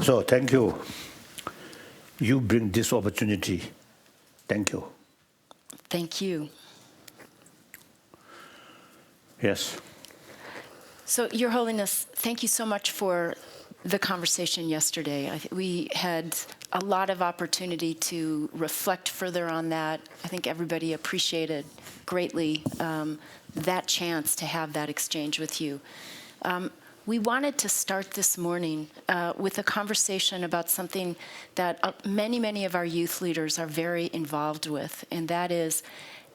So thank you. You bring this opportunity. Thank you. Thank you. Yes. So, Your Holiness, thank you so much for the conversation yesterday. We had a lot of opportunity to reflect further on that. I think everybody appreciated greatly that chance to have that exchange with you. We wanted to start this morning with a conversation about something that many of our youth leaders are very involved with, and that is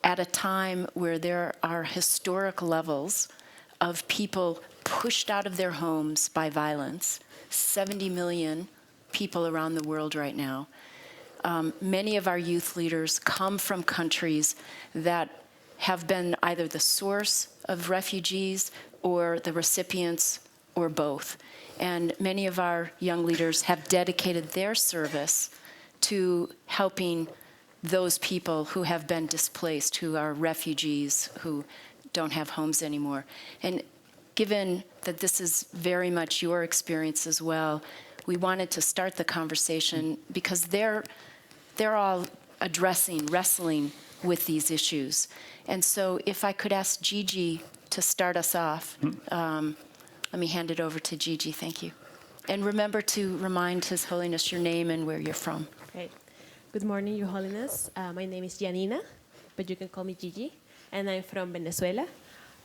at a time where there are historic levels of people pushed out of their homes by violence, 70 million people around the world right now. Many of our youth leaders come from countries that have been either the source of refugees or the recipients or both. And many of our young leaders have dedicated their service to helping those people who have been displaced, who are refugees, who don't have homes anymore. And given that this is very much your experience as well, we wanted to start the conversation because they're all wrestling with these issues. And so if I could ask Gigi to start us off, let me hand it over to Gigi. Thank you. And remember to remind His Holiness your name and where you're from. Great. Good morning, Your Holiness. My name is Janina, but you can call me Gigi, and I'm from Venezuela.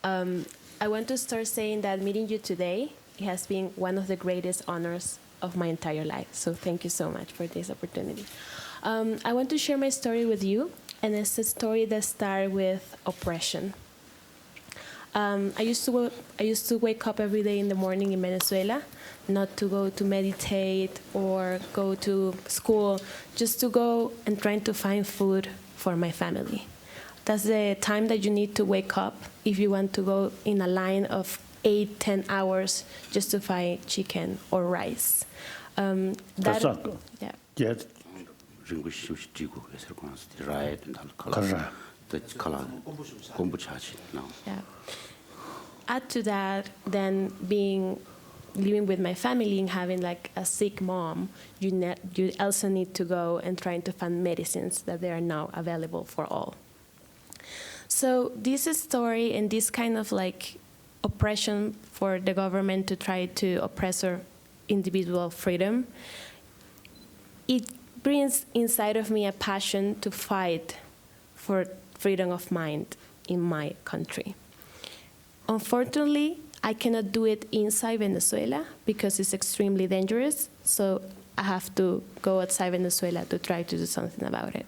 I want to start saying that meeting you today has been one of the greatest honors of my entire life. So thank you so much for this opportunity. I want to share my story with you, and it's a story that starts with oppression. I used to wake up every day in the morning in Venezuela, not to go to meditate or go to school, just to go and trying to find food for my family. That's the time that you need to wake up if you want to go in a line of 8-10 hours just to find chicken or rice. Yes. Yeah. Add to that, then living with my family and having like a sick mom, you also need to go and trying to find medicines that they are now available for all. So this story and this kind of like oppression for the government to try to oppress our individual freedom, it brings inside of me a passion to fight for freedom of mind in my country. Unfortunately, I cannot do it inside Venezuela because it's extremely dangerous, so I have to go outside Venezuela to try to do something about it.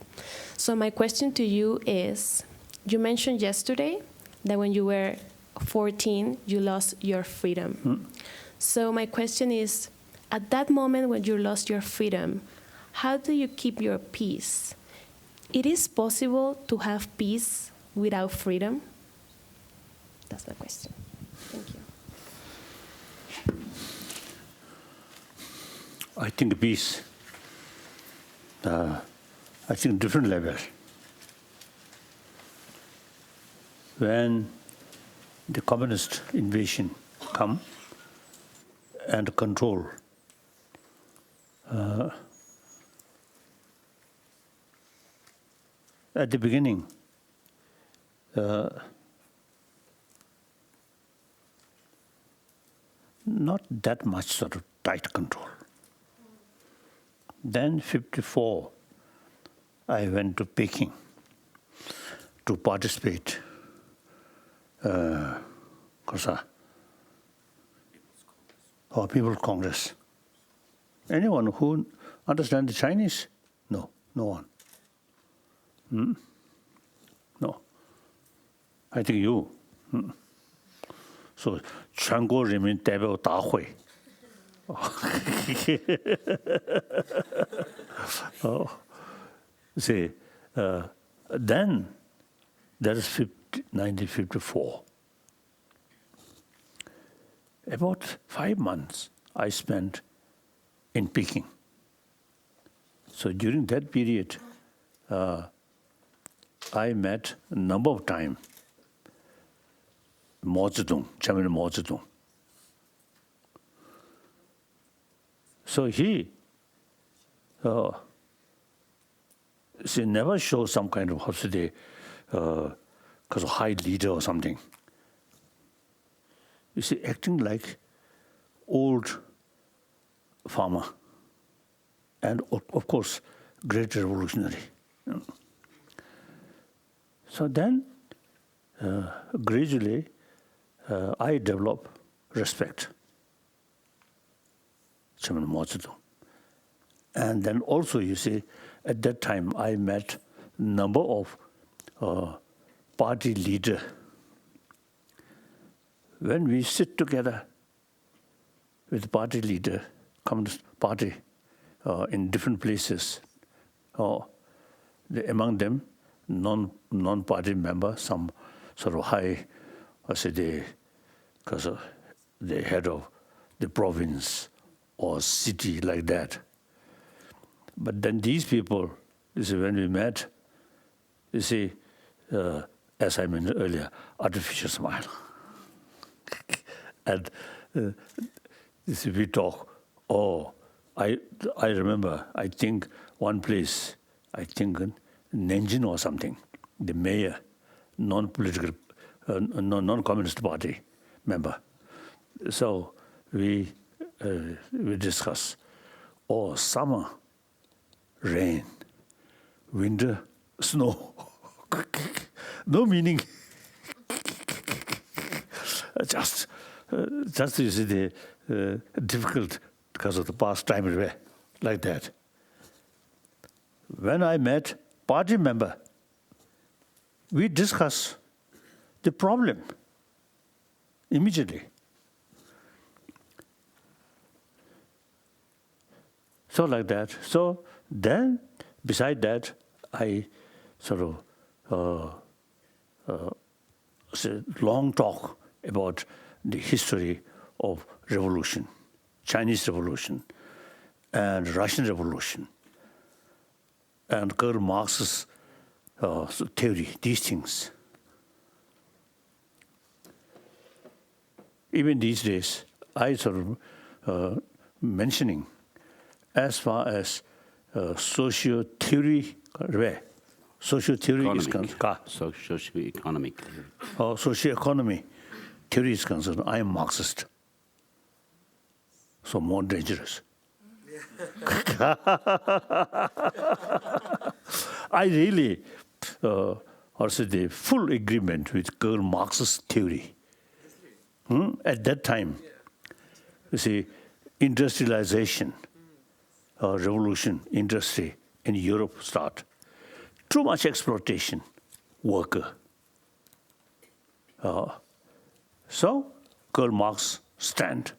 So my question to you is, you mentioned yesterday that when you were 14, you lost your freedom. So my question is, at that moment when you lost your freedom, how do you keep your peace? It is possible to have peace without freedom? That's my question. Thank you. I think peace, different level. When the communist invasion come and control, at the beginning, not that much sort of tight control. Then 1954, I went to Peking to participate People's Congress. Anyone who understands the Chinese? No, no one. No. I think you. So, 全国人民代表大会. See, then that is 1954. About 5 months I spent in Peking. So during that period, I met a number of times Mao Zedong, Chairman Mao Zedong. So he never shows some kind of, how to say, because of high leader or something. You see, acting like old farmer, and of course, great revolutionary. So then, gradually, I develop respect. Chairman Mao Zedong. And then also, you see, at that time, I met a number of party leaders. When we sit together with the party leader, Communist Party, in different places, among them, non-party members, some sort of high, because the head of the province or city like that. But then these people, you see, when we met, you see, as I mentioned earlier, artificial smile. And you see, we talk, I remember, I think one place, I think Nanjing or something, the mayor, non-political, non-communist party member. So we discuss, summer, rain, winter, snow. No meaning. Just you see the difficult because of the past time like that. When I met party member, we discuss the problem immediately. So like that. So then, beside that, I sort of long talk about the history of revolution, Chinese Revolution, and Russian Revolution, and Karl Marx's theory, these things. Even these days, I sort of mentioning as far as socio-theory, socio-theory is concerned. Socio-economic. Socio-economy theory is concerned, I am Marxist. So more dangerous. I really also the full agreement with Karl Marx's theory. At that time, you see, industrialization, revolution, industry in Europe start. Too much exploitation, worker. So Karl Marx stand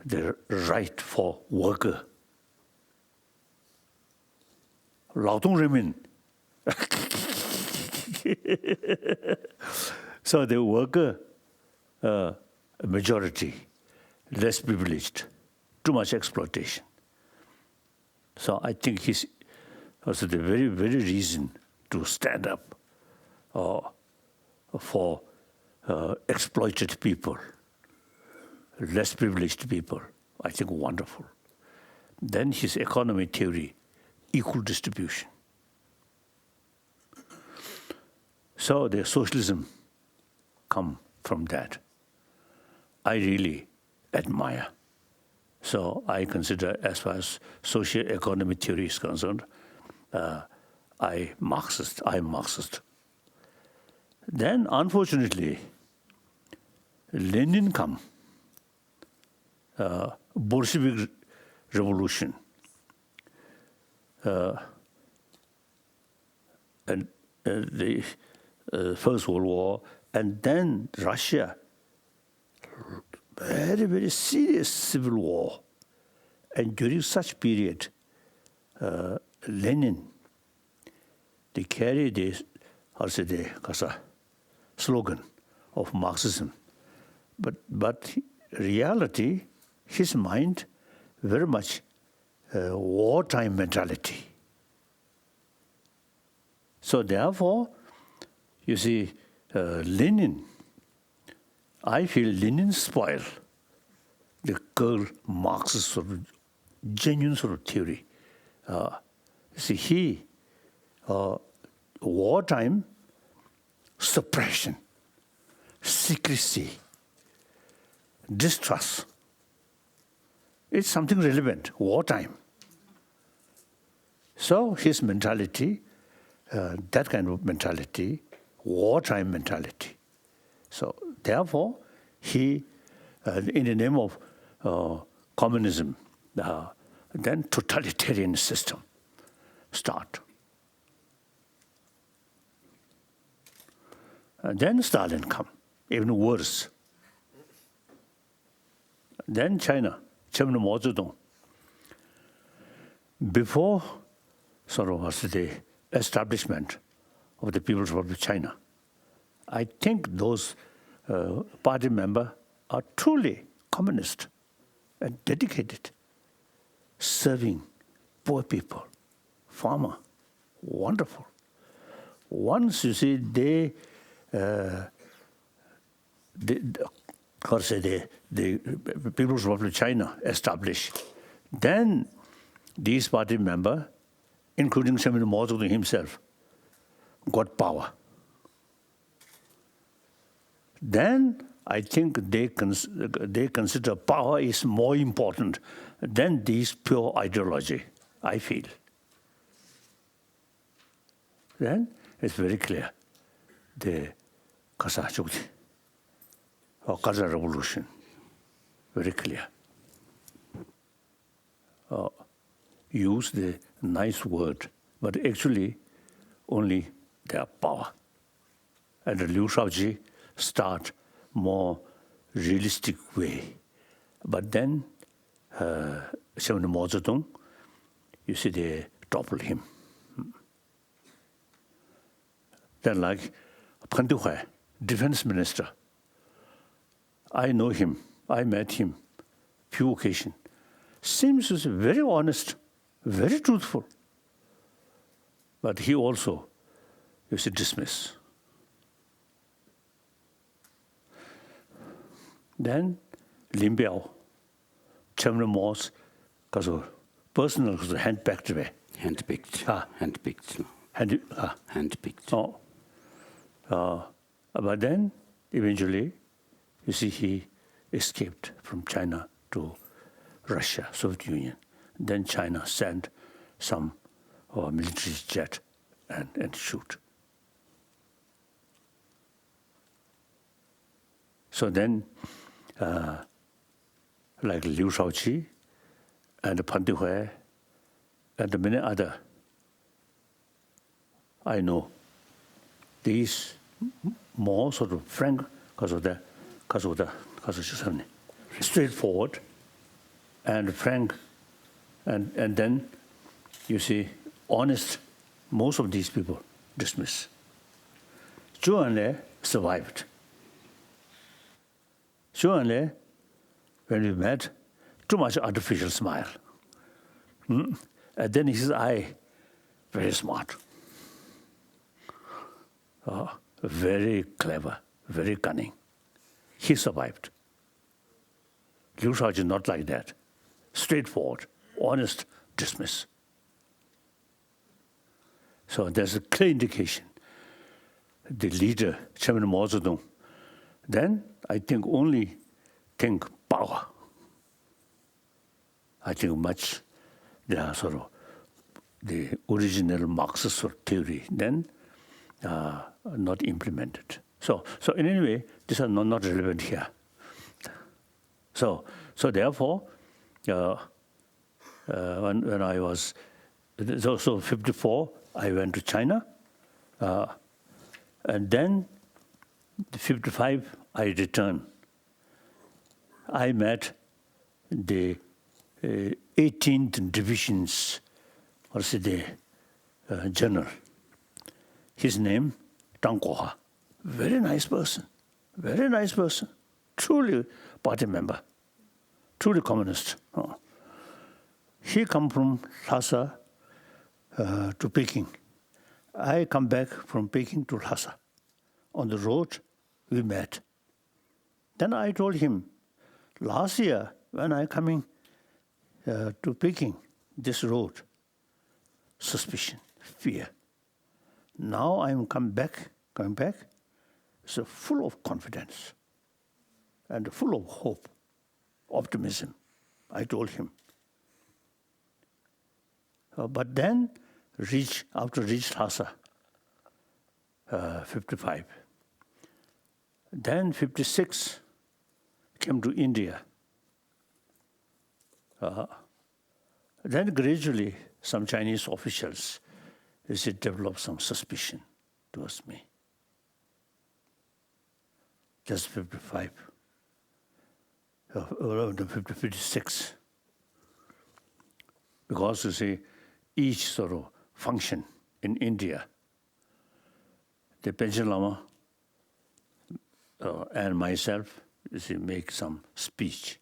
the right for worker. 劳动人民. So the worker majority, less privileged, too much exploitation. So I think he's also the very, very reason to stand up for exploited people, less privileged people. I think wonderful. Then his economy theory, equal distribution. So the socialism come from that. I really admire. So I consider, as far as socio-economic theory is concerned, I'm Marxist. Then, unfortunately, Lenin come, Bolshevik revolution, and the First World War, and then Russia, very, very serious civil war. And during such period, Lenin, they carry this, slogan of Marxism. But reality, his mind, very much wartime mentality. So therefore, you see, Lenin, I feel Lenin spoiled the Karl Marx's genuine sort of theory. See, he, wartime, suppression, secrecy, distrust. It's something relevant, wartime. So his mentality, that kind of mentality, wartime mentality. So therefore, he, in the name of communism, then totalitarian system start. And then Stalin come, even worse. Then China, Chairman Mao Zedong. Before sort of was the establishment of the People's Republic of China, I think those party members are truly communist and dedicated, serving poor people, farmer, wonderful. Once you see the People's Republic of China established, then these party members, including Chairman Mao Zedong himself, got power. Then I think they consider power is more important than this pure ideology, I feel. Then it's very clear, the Kazakh or Kazakh revolution, very clear. Use the nice word, but actually only their power. And Liu Shaoqi start more realistic way. But then, Chairman Mao Zedong, you see, they topple him. Then like Pan Duhai, defense minister, I know him, I met him few occasions. Seems to be very honest, very truthful. But he also, you see, dismiss. Then Lin Biao, Chairman Mao's, because personal, handpicked way. Handpicked. Handpicked. Handpicked. Oh. But then, eventually, you see, he escaped from China to Russia, Soviet Union. Then China sent some military jet and shoot. So then, like Liu Shaoqi and Pan Duhai and many other, I know these more sort of frank, straightforward and frank, and then you see honest. Most of these people dismiss. Zhou Enlai survived. Zhou Enlai, when we met, too much artificial smile. And then his eye, very smart. Very clever, very cunning. He survived. Liu Shaoqi not like that. Straightforward, honest, dismiss. So there's a clear indication. The leader, Chairman Mao Zedong, then I think only think power. I think much they are sort of the original Marxist sort of theory, then not implemented. So in any way, these are not relevant here. So therefore, when I was, so 54, I went to China, and then 55, I returned. I met the 18th division's, the general. His name, Tang Guoha. Very nice person, truly party member, truly communist. He come from Lhasa to Peking. I come back from Peking to Lhasa. On the road, we met. Then I told him, last year when I coming to Peking, this road, suspicion, fear. Now I'm coming back, so full of confidence and full of hope, optimism, I told him. But then, after reached Lhasa, 55. Then 56, came to India. Then gradually, some Chinese officials developed some suspicion towards me. That's 55. 56. Because you see, each sort of function in India, the Panchen Lama and myself, make some speech.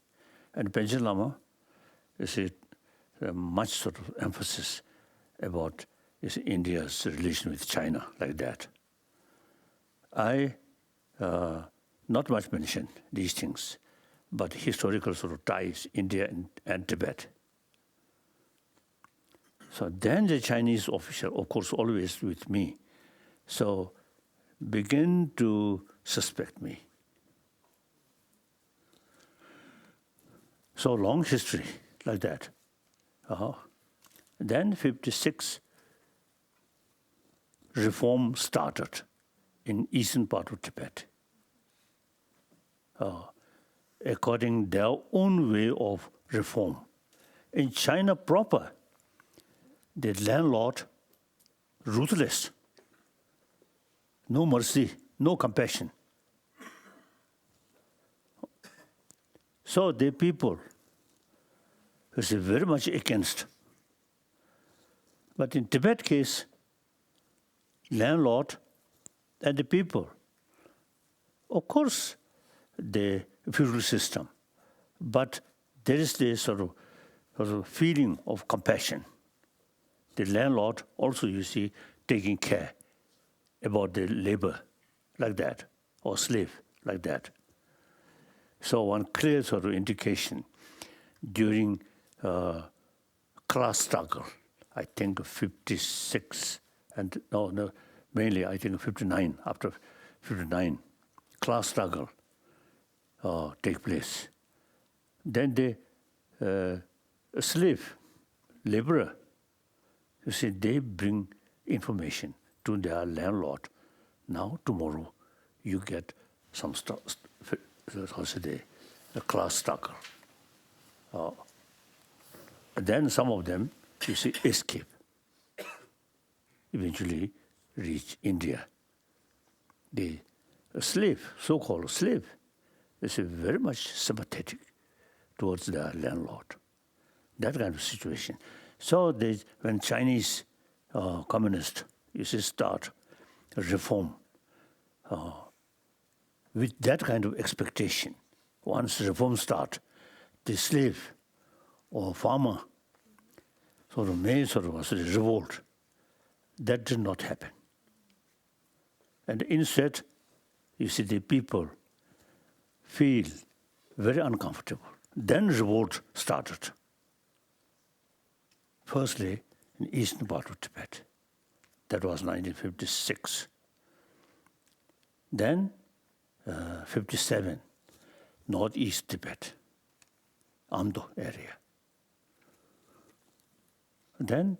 And Panchen Lama, much sort of emphasis about India's relation with China, like that. I not much mention these things, but historical sort of ties, India and Tibet. So then the Chinese official, of course, always with me, so begin to suspect me. So long history like that. Then 56, reform started in eastern part of Tibet. According their own way of reform. In China proper, the landlord, ruthless, no mercy, no compassion. So the people is very much against. But in Tibet case, landlord and the people, of course, the feudal system, but there is this sort of feeling of compassion. The landlord also, you see, taking care about the labor like that, or slave like that. So one clear sort of indication during class struggle, I think 56, and no, mainly I think 59, after 59, class struggle take place. Then the slave, laborer, you see, they bring information to their landlord. Now, tomorrow, you get some a class struggle. Then some of them, you see, escape. Eventually reach India. The slave, so-called slave, is very much sympathetic towards their landlord. That kind of situation. So when Chinese communists, you see, start reform with that kind of expectation, once reform start, the slave or farmer may revolt. That did not happen. And instead, you see, the people feel very uncomfortable. Then revolt started. Firstly, in eastern part of Tibet. That was 1956. Then, 57, northeast Tibet, Amdo area. Then,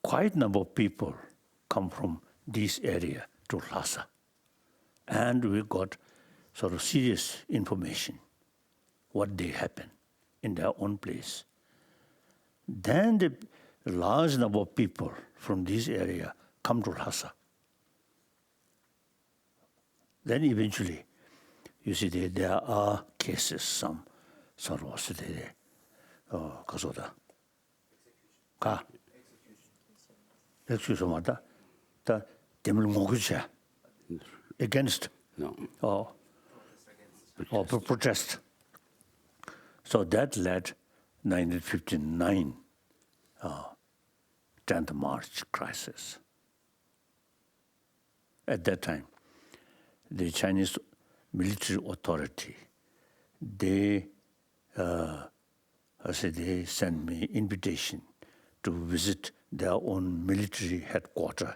quite a number of people come from this area to Lhasa. And we got sort of serious information, what they happen in their own place. Then the large number of people from this area come to Lhasa. Then eventually, you see, there are cases, some sort of kasoda. Execution. Against. No. Or protest. So that led 1959 10th March crisis. At that time, the Chinese military authority, they they sent me invitation to visit their own military headquarters.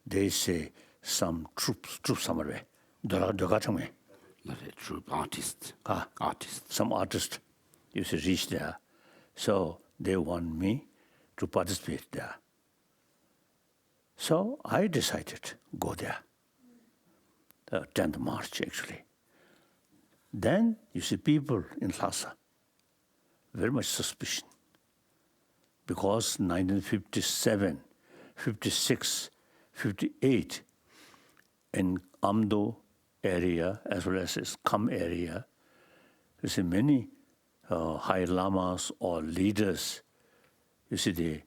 They say some troops somewhere. Troop artists. Some artists used to reach there. So they want me to participate there. So I decided go there. 10th March, actually. Then you see people in Lhasa, very much suspicion. Because 1957, 56, 58, in Amdo area, as well as Kham area, you see many high lamas or leaders, you see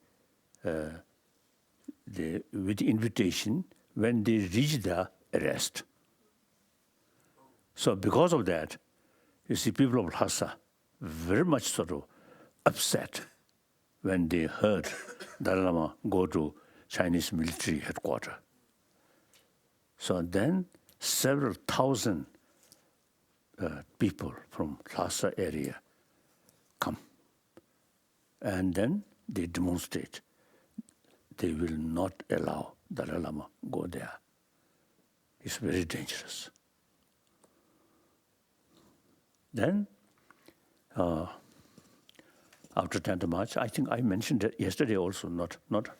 with the invitation, when they reach there, arrest. So because of that, you see people of Lhasa very much sort of upset when they heard Dalai Lama go to Chinese military headquarters. So then several thousand people from Lhasa area come. And then they demonstrate. They will not allow Dalai Lama go there. It's very dangerous. Then, after 10th March, I think I mentioned it yesterday also, not mentioned.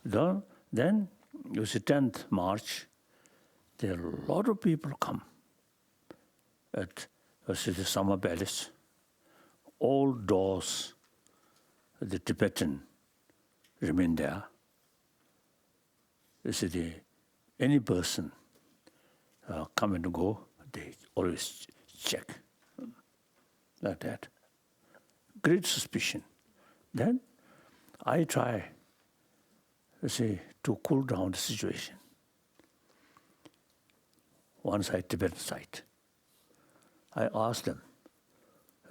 No? Then, you see 10th March, there are a lot of people come at the summer palace. All doors, the Tibetan remain there. You see, any person come and go, they always check like that. Great suspicion. Then I try, to cool down the situation. One side, Tibetan side. I asked them,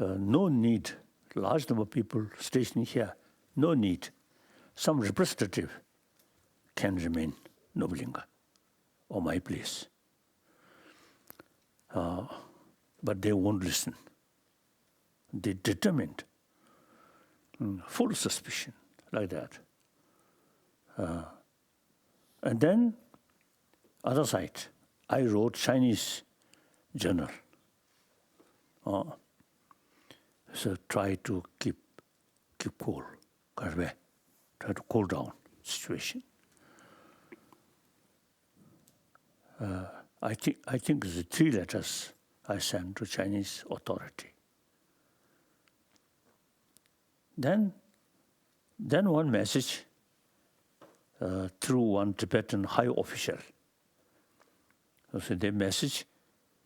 no need, large number of people stationed here, no need. Some representative can remain Nobulinga or my place. But they won't listen. They determined, full suspicion, like that. And then, other side, I wrote Chinese journal. So try to keep cool, try to cool down situation. I think the 3 letters I sent to Chinese authority. Then one message through one Tibetan high official. So the message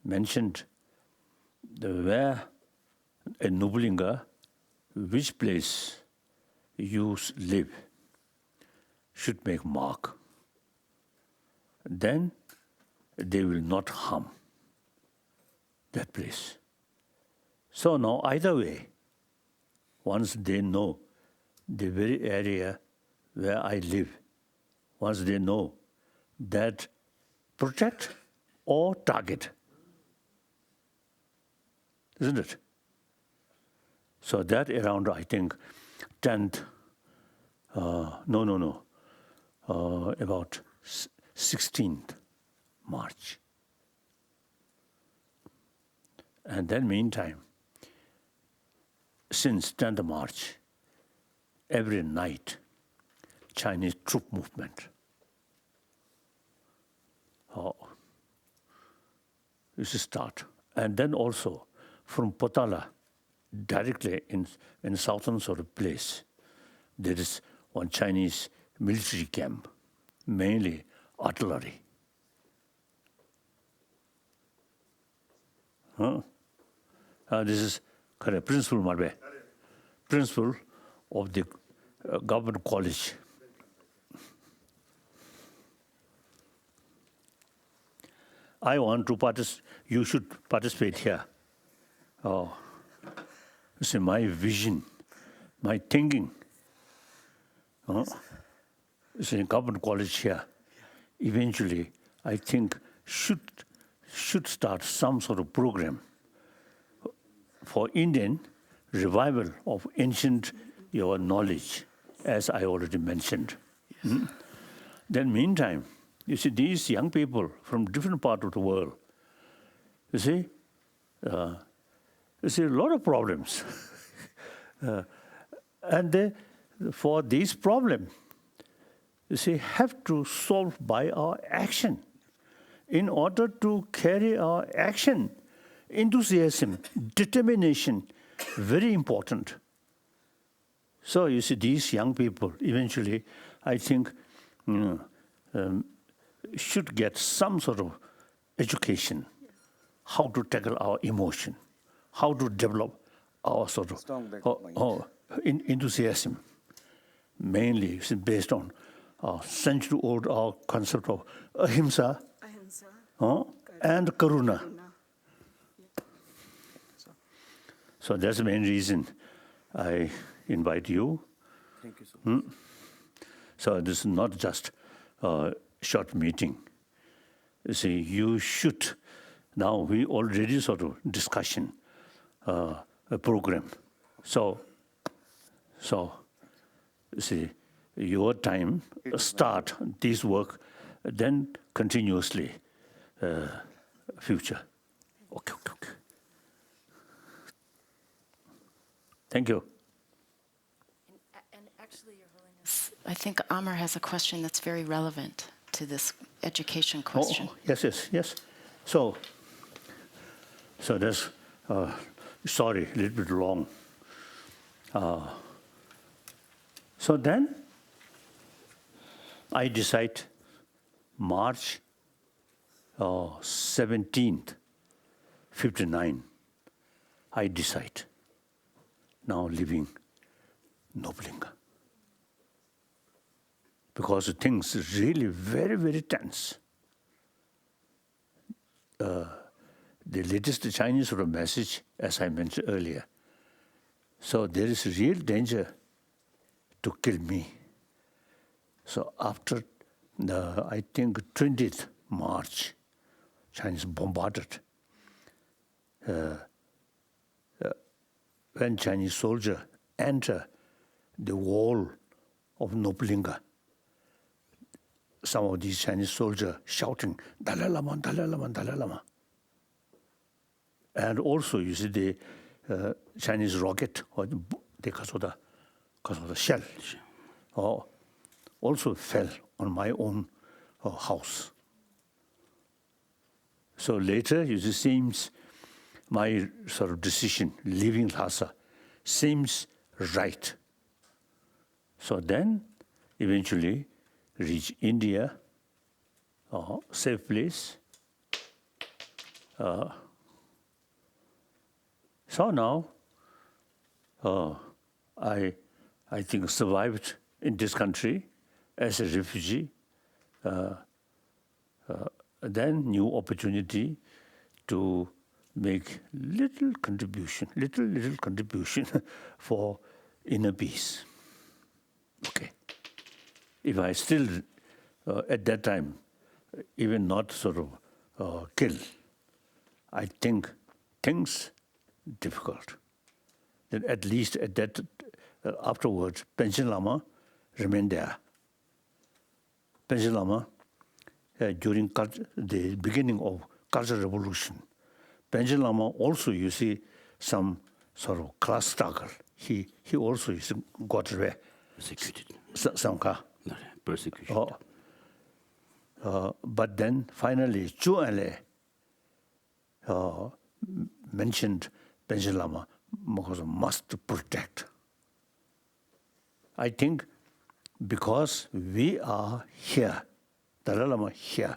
mentioned where a Nobulinga, which place you live, should make mark. Then they will not harm that place. So now either way, once they know the very area where I live, once they know that protect or target, isn't it? So that around, I think, 10th, about 16th March. And then meantime, since 10th March, every night, Chinese troop movement. This is start. And then also from Potala, directly in southern sort of place, there is one Chinese military camp, mainly artillery. This is principal of the government college. I want to participate. You should participate here. See, my vision, my thinking. It's in government college here. Eventually, I think should should start some sort of program for Indian revival of ancient your knowledge, as I already mentioned. Then meantime, you see, these young people from different parts of the world, you see a lot of problems. And for these problems, you see, have to solve by our action. In order to carry our action, enthusiasm, determination, very important. So you see, these young people eventually, I think, should get some sort of education, how to tackle our emotion, how to develop our sort of enthusiasm, mainly based on century-old our concept of ahimsa and karuna. So that's the main reason I invite you. Thank you so much. So this is not just a short meeting. You see, you should, now we already sort of discussion a program. So you see, your time start this work, then continuously future. Okay. Thank you. And actually, Your Holiness, I think Amar has a question that's very relevant to this education question. Yes. So that's, sorry, a little bit long. So then I decide March 17th, 59, I decide now living Noblinga. Because things are really very, very tense. The latest Chinese sort of message, as I mentioned earlier. So there is real danger to kill me. So after I think 20th March, Chinese bombarded. When Chinese soldier enter the wall of Noblinga, some of these Chinese soldiers shouting, Dalai Lama, Dalai Lama, Dalai Lama. And also, you see the Chinese rocket, or the Kasoda shell, also fell on my own house. So later, you see, seems my sort of decision, leaving Lhasa, seems right. So then, eventually, reach India, safe place. So now, I think survived in this country as a refugee. Then new opportunity to make little contribution for inner peace. Okay. If I still, at that time, even not sort of kill, I think things difficult. Then at least at that, afterwards, Panchen Lama remained there. Panchen Lama, during the beginning of Cultural Revolution, Panchen Lama also, you see, some sort of class struggle. He also got Persecuted. persecution. But then finally, Chu Enlai mentioned Panchen Lama because must protect. I think because we are here, Dalai Lama here,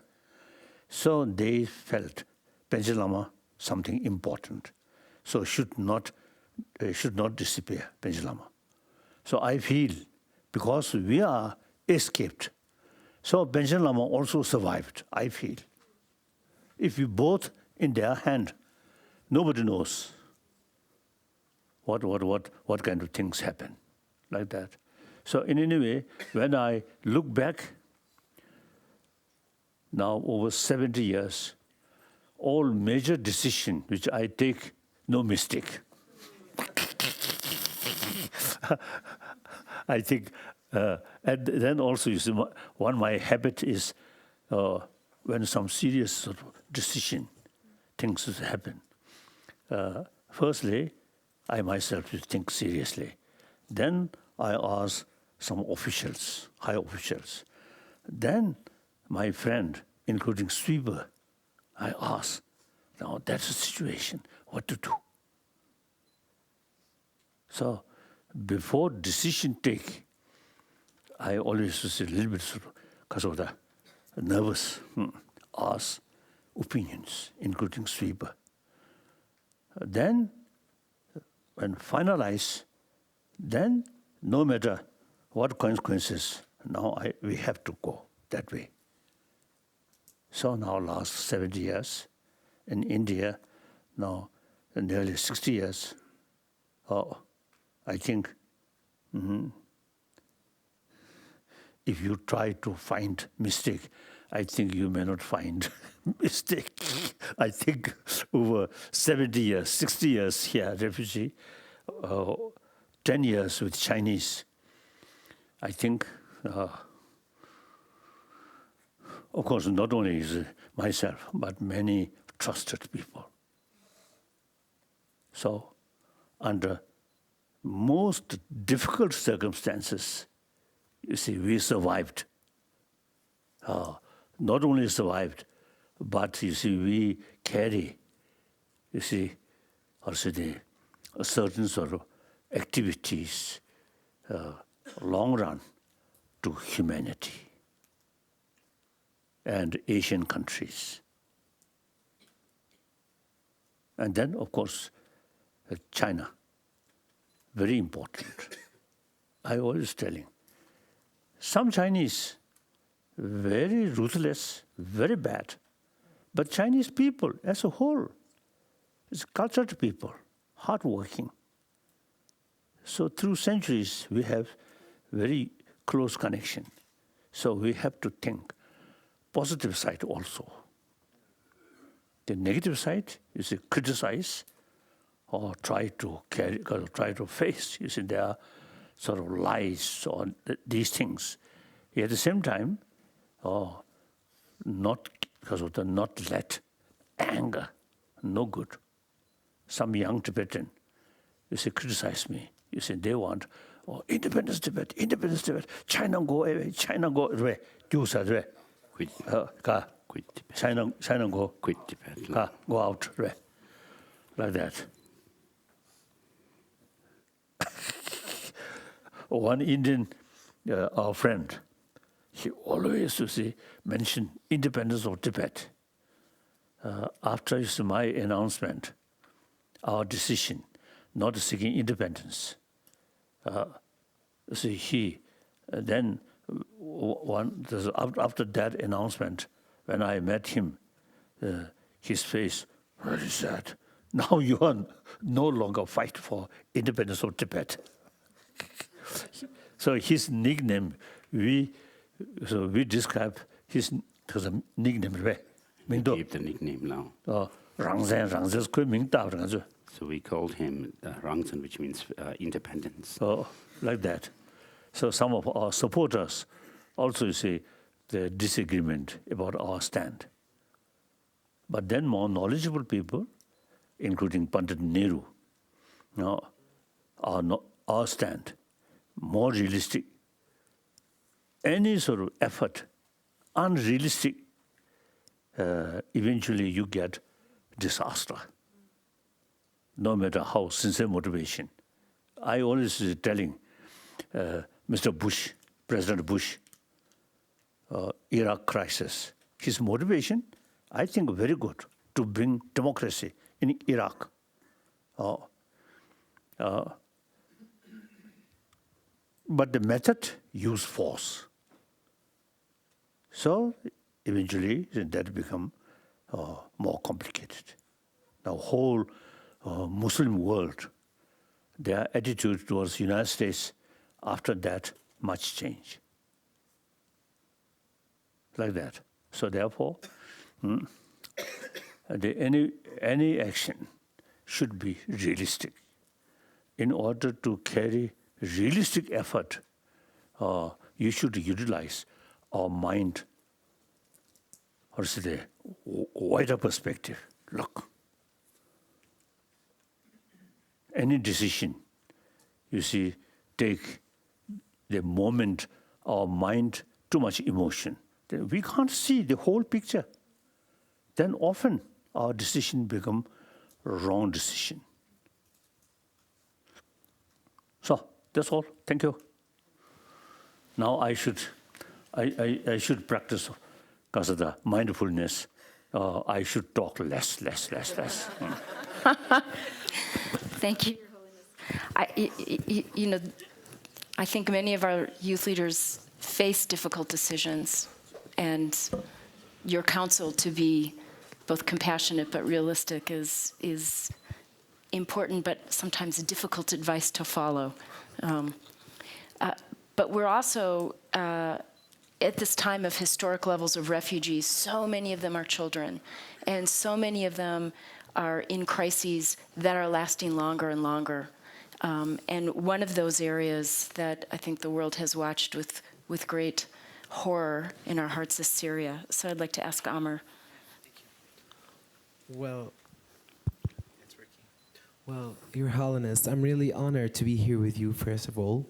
so they felt Panchen Lama something important. So should not disappear, Panchen Lama. So I feel because we are escaped, so Panchen Lama also survived, I feel. If we both in their hand, nobody knows what kind of things happen like that. So in any way, when I look back, now over 70 years, all major decision which I take, no mistake. I think, and then also, you see, one my habit is when some serious sort of decision, things happen. Firstly, I myself will think seriously. Then I ask some officials, high officials. Then my friend, including sweeper, I ask, now that's the situation, what to do? So before decision take, I always was a little bit sort of, because of the nervous, ask opinions, including sweeper. Then, when finalized, then no matter what consequences, now we have to go that way. So now last 70 years, in India, now nearly 60 years, I think if you try to find mistake, I think you may not find mistake. I think over 70 years, 60 years here, refugee, 10 years with Chinese, I think, of course, not only is myself, but many trusted people. So, under most difficult circumstances, you see, we survived. Not only survived, but you see, we carry, you see, also a certain sort of activities, long run, to humanity and Asian countries. And then, of course, China, very important. I always telling, some Chinese, very ruthless, very bad. But Chinese people as a whole, is cultured people, hardworking. So through centuries, we have very close connection. So we have to think positive side also. The negative side is to criticize or try to face. You see, there are sort of lies on these things. At the same time, not because of the not let anger, no good. Some young Tibetan, you see, criticize me. You see, they want independence Tibet, China go away, China go away. Do say Quit Tibet. China go Quit Tibet. go out, like that. One Indian, our friend, he always, you see, mentioned independence of Tibet. After you see, my announcement, our decision not seeking independence, see, he then after that announcement, when I met him, his face very sad. Now you are no longer fight for independence of Tibet. So his nickname, we describe his nickname. We keep the nickname now. So we called him Rangzhen, which means independence. Like that. So some of our supporters also say the disagreement about our stand. But then more knowledgeable people, including Pandit Nehru, our stand, more realistic. Any sort of effort, unrealistic, eventually you get disaster. No matter how sincere motivation. I always telling Mr. Bush, President Bush, Iraq crisis, his motivation, I think very good, to bring democracy in Iraq. But the method used force. So eventually that become more complicated. The whole Muslim world, their attitude towards the United States, after that, much change. Like that. So therefore, any action should be realistic. In order to carry realistic effort, you should utilize our mind, or say the wider perspective. Look, any decision, you see, take the moment our mind too much emotion, then we can't see the whole picture. Then often our decision become wrong decision. So that's all. Thank you. Now I should practice because of the mindfulness. I should talk less. Thank you, Your Holiness. I think many of our youth leaders face difficult decisions, and your counsel to be both compassionate but realistic is important, but sometimes difficult advice to follow. But we're also, at this time of historic levels of refugees, so many of them are children, and so many of them are in crises that are lasting longer and longer. And one of those areas that I think the world has watched with great horror in our hearts is Syria. So I'd like to ask Amr. Well, Your Holiness, I'm really honored to be here with you, first of all.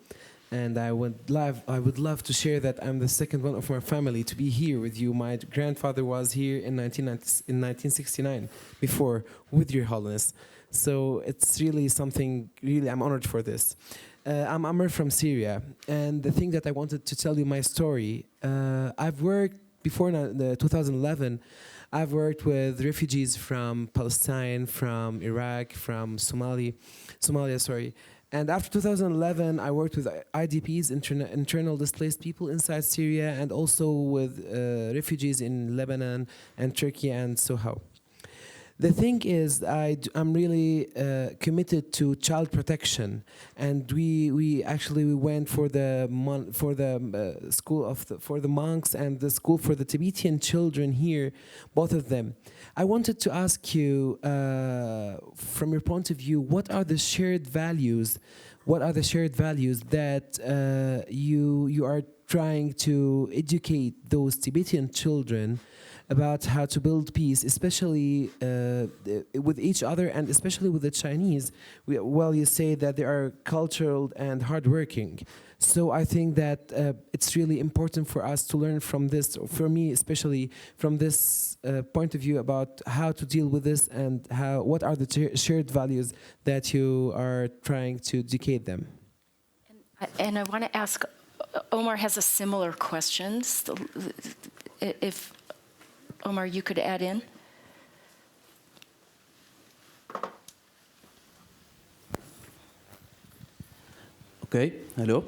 And I would love to share that I'm the second one of my family to be here with you. My grandfather was here in 1969, before, with Your Holiness. So it's really something, I'm honored for this. I'm Amr from Syria, and the thing that I wanted to tell you my story, I've worked, before 2011, I've worked with refugees from Palestine, from Iraq, from Somalia. And after 2011, I worked with IDPs, internal displaced people inside Syria, and also with refugees in Lebanon and Turkey and Soho. The thing is, I'm really committed to child protection, and we actually went for the school for the monks and the school for the Tibetan children here, both of them. I wanted to ask you, from your point of view, what are the shared values? What are the shared values that you are trying to educate those Tibetan children about how to build peace, especially with each other and especially with the Chinese? Well, you say that they are cultural and hardworking. So I think that it's really important for us to learn from this, for me especially, from this point of view about how to deal with this and what are the shared values that you are trying to educate them. And I want to ask, Omar has a similar question. If Omar, you could add in. Okay, hello.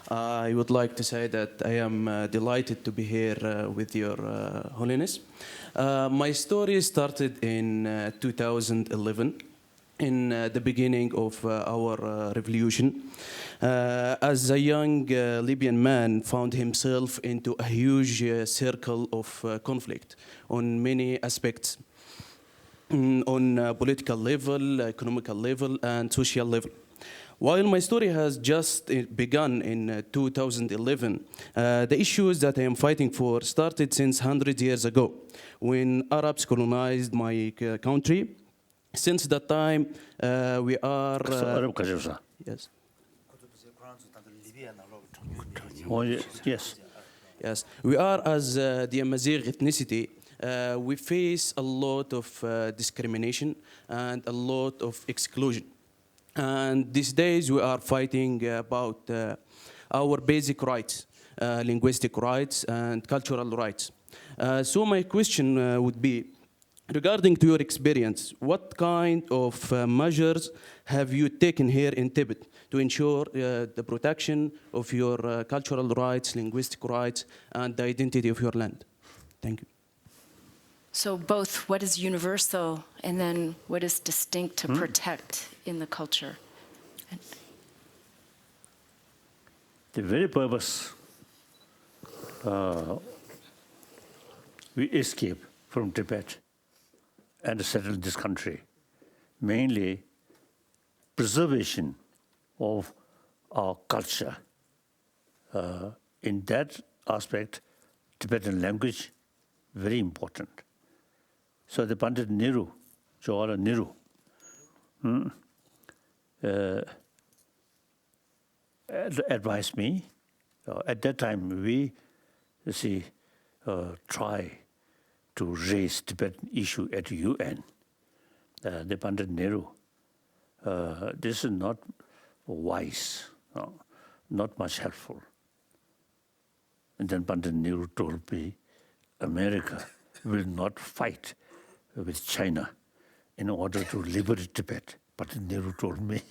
I would like to say that I am delighted to be here with Your Holiness. My story started in 2011, in the beginning of our revolution. As a young Libyan man found himself into a huge circle of conflict on many aspects, on political level, economical level, and social level. While my story has just begun in 2011, the issues that I am fighting for started since 100 years ago, when Arabs colonized my country. Since that time, we are... yes. Oh, yes. Yes, we are, as the Amazigh ethnicity, we face a lot of discrimination and a lot of exclusion. And these days we are fighting about our basic rights, linguistic rights and cultural rights. So my question would be, regarding to your experience, what kind of measures have you taken here in Tibet to ensure the protection of your cultural rights, linguistic rights, and the identity of your land? Thank you. So both what is universal and then what is distinct to protect in the culture. The very purpose we escape from Tibet and settled this country. Mainly preservation of our culture. In that aspect, Tibetan language, very important. So the Pandit Nehru, Jawaharlal Nehru, advised me. At that time, we try to raise Tibetan issue at UN. The Pandit Nehru, this is not wise, not much helpful. And then Pandit Nehru told me, America will not fight with China in order to liberate Tibet. Pandit Nehru told me.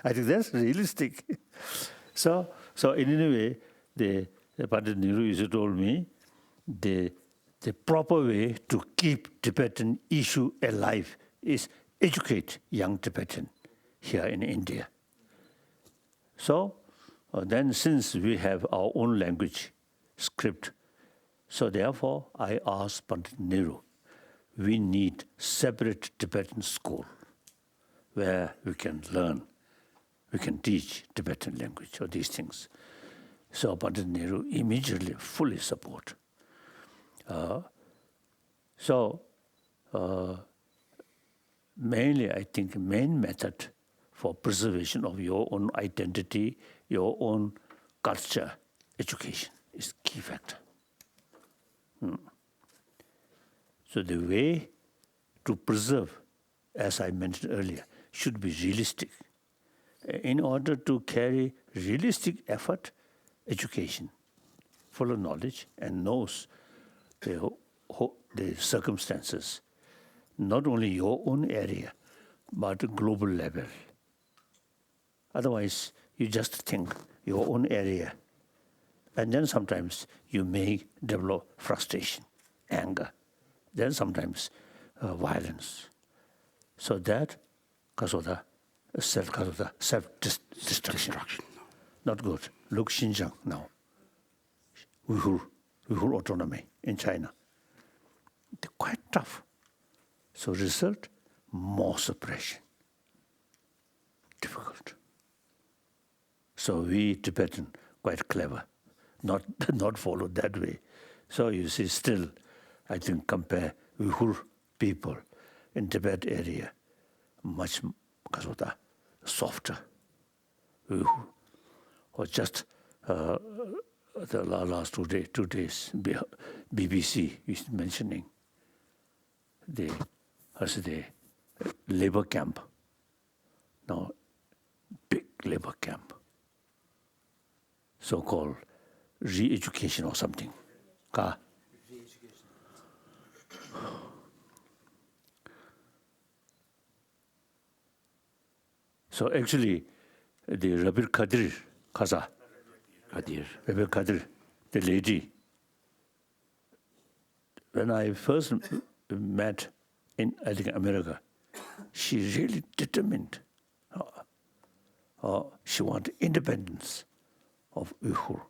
I think that's realistic. So in any way, the Pandit Nehru used to told me, the proper way to keep Tibetan issue alive is educate young Tibetan here in India. So then since we have our own language script, so therefore I asked Pandit Nehru, we need separate Tibetan school where we can learn, we can teach Tibetan language or these things. So Pandit Nehru immediately fully support. Mainly, I think main method for preservation of your own identity, your own culture, education is key factor. So the way to preserve, as I mentioned earlier, should be realistic. In order to carry realistic effort, education, full of knowledge and knows the circumstances, not only your own area, but global level. Otherwise, you just think your own area, and then sometimes you may develop frustration, anger, then sometimes violence. So that because of the self-destruction. Not good. Look Xinjiang now. Uyghur autonomy in China. They're quite tough. So result, more suppression. Difficult. So we Tibetan, quite clever, not follow that way. So you see still, I think compare Uyghur people in Tibet area, much softer. Uyghur. Or just the last 2 days, BBC is mentioning the labor camp. Now, big labor camp, so-called re-education or something. So actually, the Rabbi Kadir, Rabbi Kadir, the lady, when I first met in, I think, America, she really determined. She wanted independence of Uyghur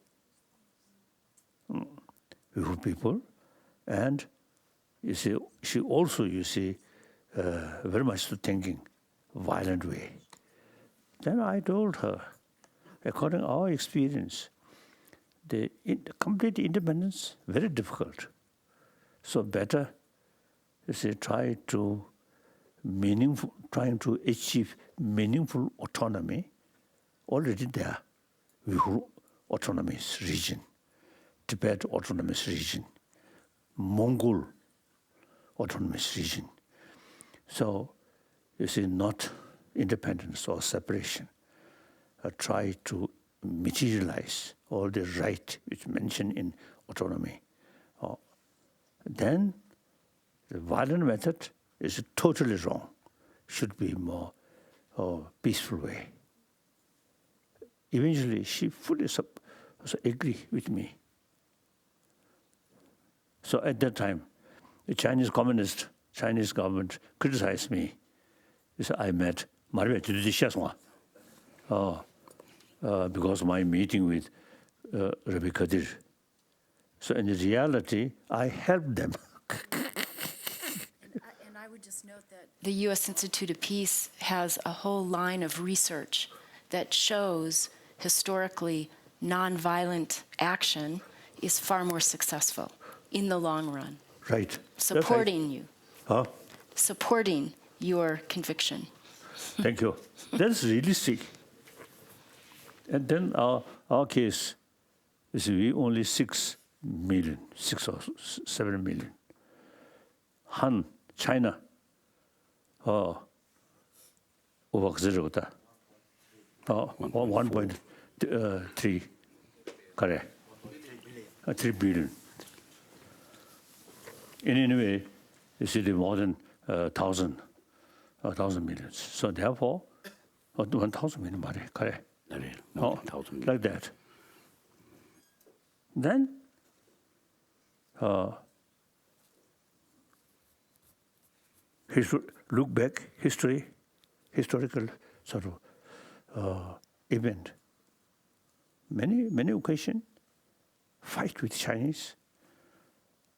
people, and you see, she also, very much to thinking violent way. Then I told her, according to our experience, the complete independence very difficult. So better, trying to achieve meaningful autonomy. Already there, Uyghur autonomous region, Tibet autonomous region, Mongol autonomous region. So not independence or separation. Try to materialize all the right which mentioned in autonomy. Then the violent method is totally wrong. Should be more peaceful way. Eventually, she fully agree with me. So at that time, the Chinese government criticized me. So I met because of my meeting with Rabbi Kadir. So in reality, I helped them. would just note that the U.S. Institute of Peace has a whole line of research that shows historically nonviolent action is far more successful in the long run. Right. Supporting you, Huh? supporting your conviction. Thank you. That's realistic. And then our case is we only 6 million, 6 or 7 million. Han, China, over 1.3, correct. 3 billion. In any way, you see the more than 1,000 millions. So therefore, 1,000 million, correct. More than 1,000 million. Like that. Then, look back, historical sort of event. Many occasions, fight with Chinese,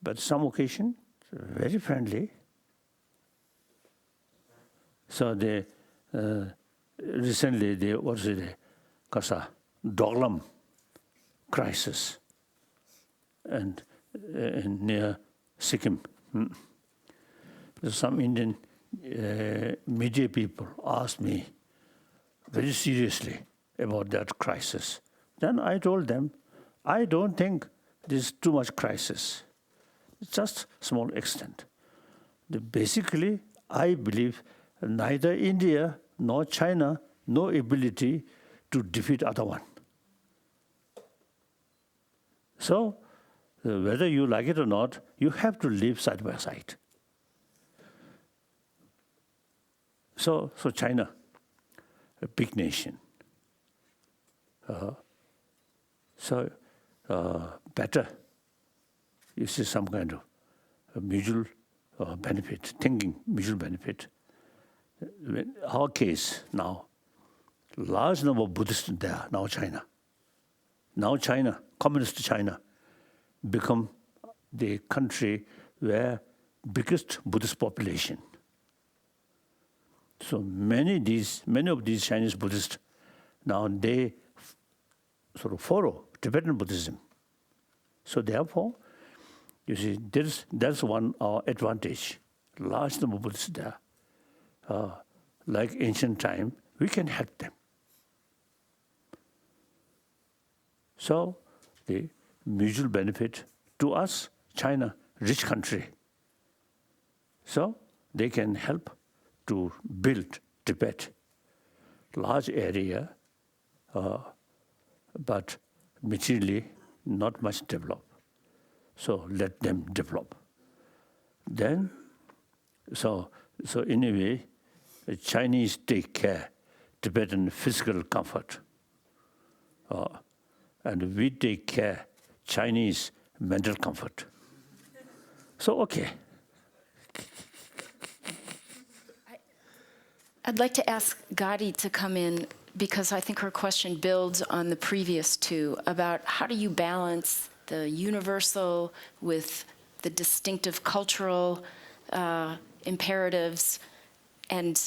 but some occasion, very friendly. So they recently Dalai crisis, and near Sikkim. Some Indian media people asked me very seriously about that crisis. Then I told them, I don't think this is too much crisis. It's just small extent. Basically, I believe neither India nor China no ability to defeat other one. So, whether you like it or not, you have to live side by side. So China, a big nation. Better, you see some kind of a mutual benefit, thinking mutual benefit. In our case now, large number of Buddhists there, now China. Now China, communist China, become the country where biggest Buddhist population. So many of these Chinese Buddhists, now they sort of follow Tibetan Buddhism. So therefore, you see, that's one advantage. Large number of Buddhists there. Like ancient time, we can help them. So the mutual benefit to us, China, rich country. So they can help to build Tibet, large area, but materially not much developed. So let them develop. Then, so in a way, the Chinese take care Tibetan physical comfort, and we take care Chinese mental comfort. So okay. I'd like to ask Gadi to come in because I think her question builds on the previous two about how do you balance the universal with the distinctive cultural imperatives. And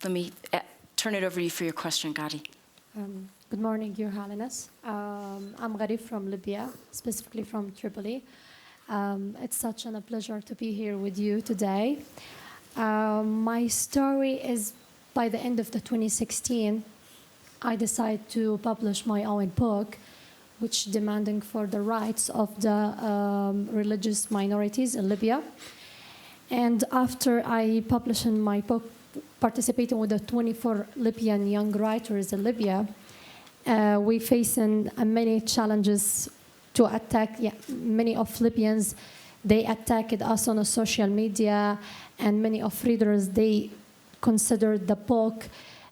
let me turn it over to you for your question, Gadi. Good morning, Your Holiness. I'm Gadi from Libya, specifically from Tripoli. It's such a pleasure to be here with you today. My story is, by the end of the 2016, I decided to publish my own book, which demanding for the rights of the religious minorities in Libya. And after I published my book, participating with the 24 Libyan young writers in Libya, we facing many challenges to attack. Many of Libyans, they attacked us on social media, and many of readers, they considered the book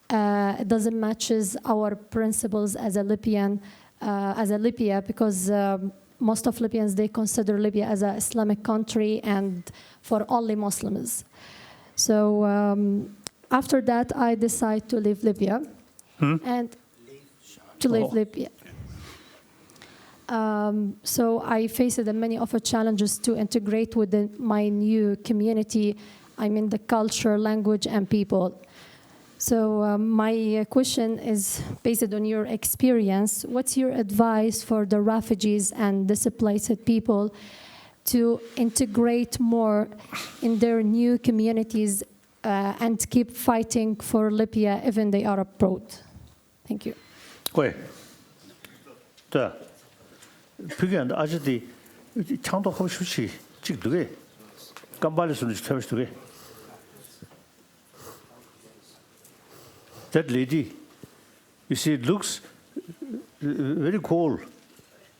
it doesn't matches our principles as a Libyan, Libya, because most of Libyans, they consider Libya as an Islamic country and for only Muslims. So after that, I decided to leave Libya and to leave Libya. So I faced many of the challenges to integrate with my new community I mean the culture, language, and people. So my question is based on your experience. What's your advice for the refugees and displaced people to integrate more in their new communities and keep fighting for Libya even they are abroad? Thank you. 왜? 자, 비견 아직도 창도 호수시 찍두게 깜발리스는 처음이두게. That lady, you see, it looks very cold.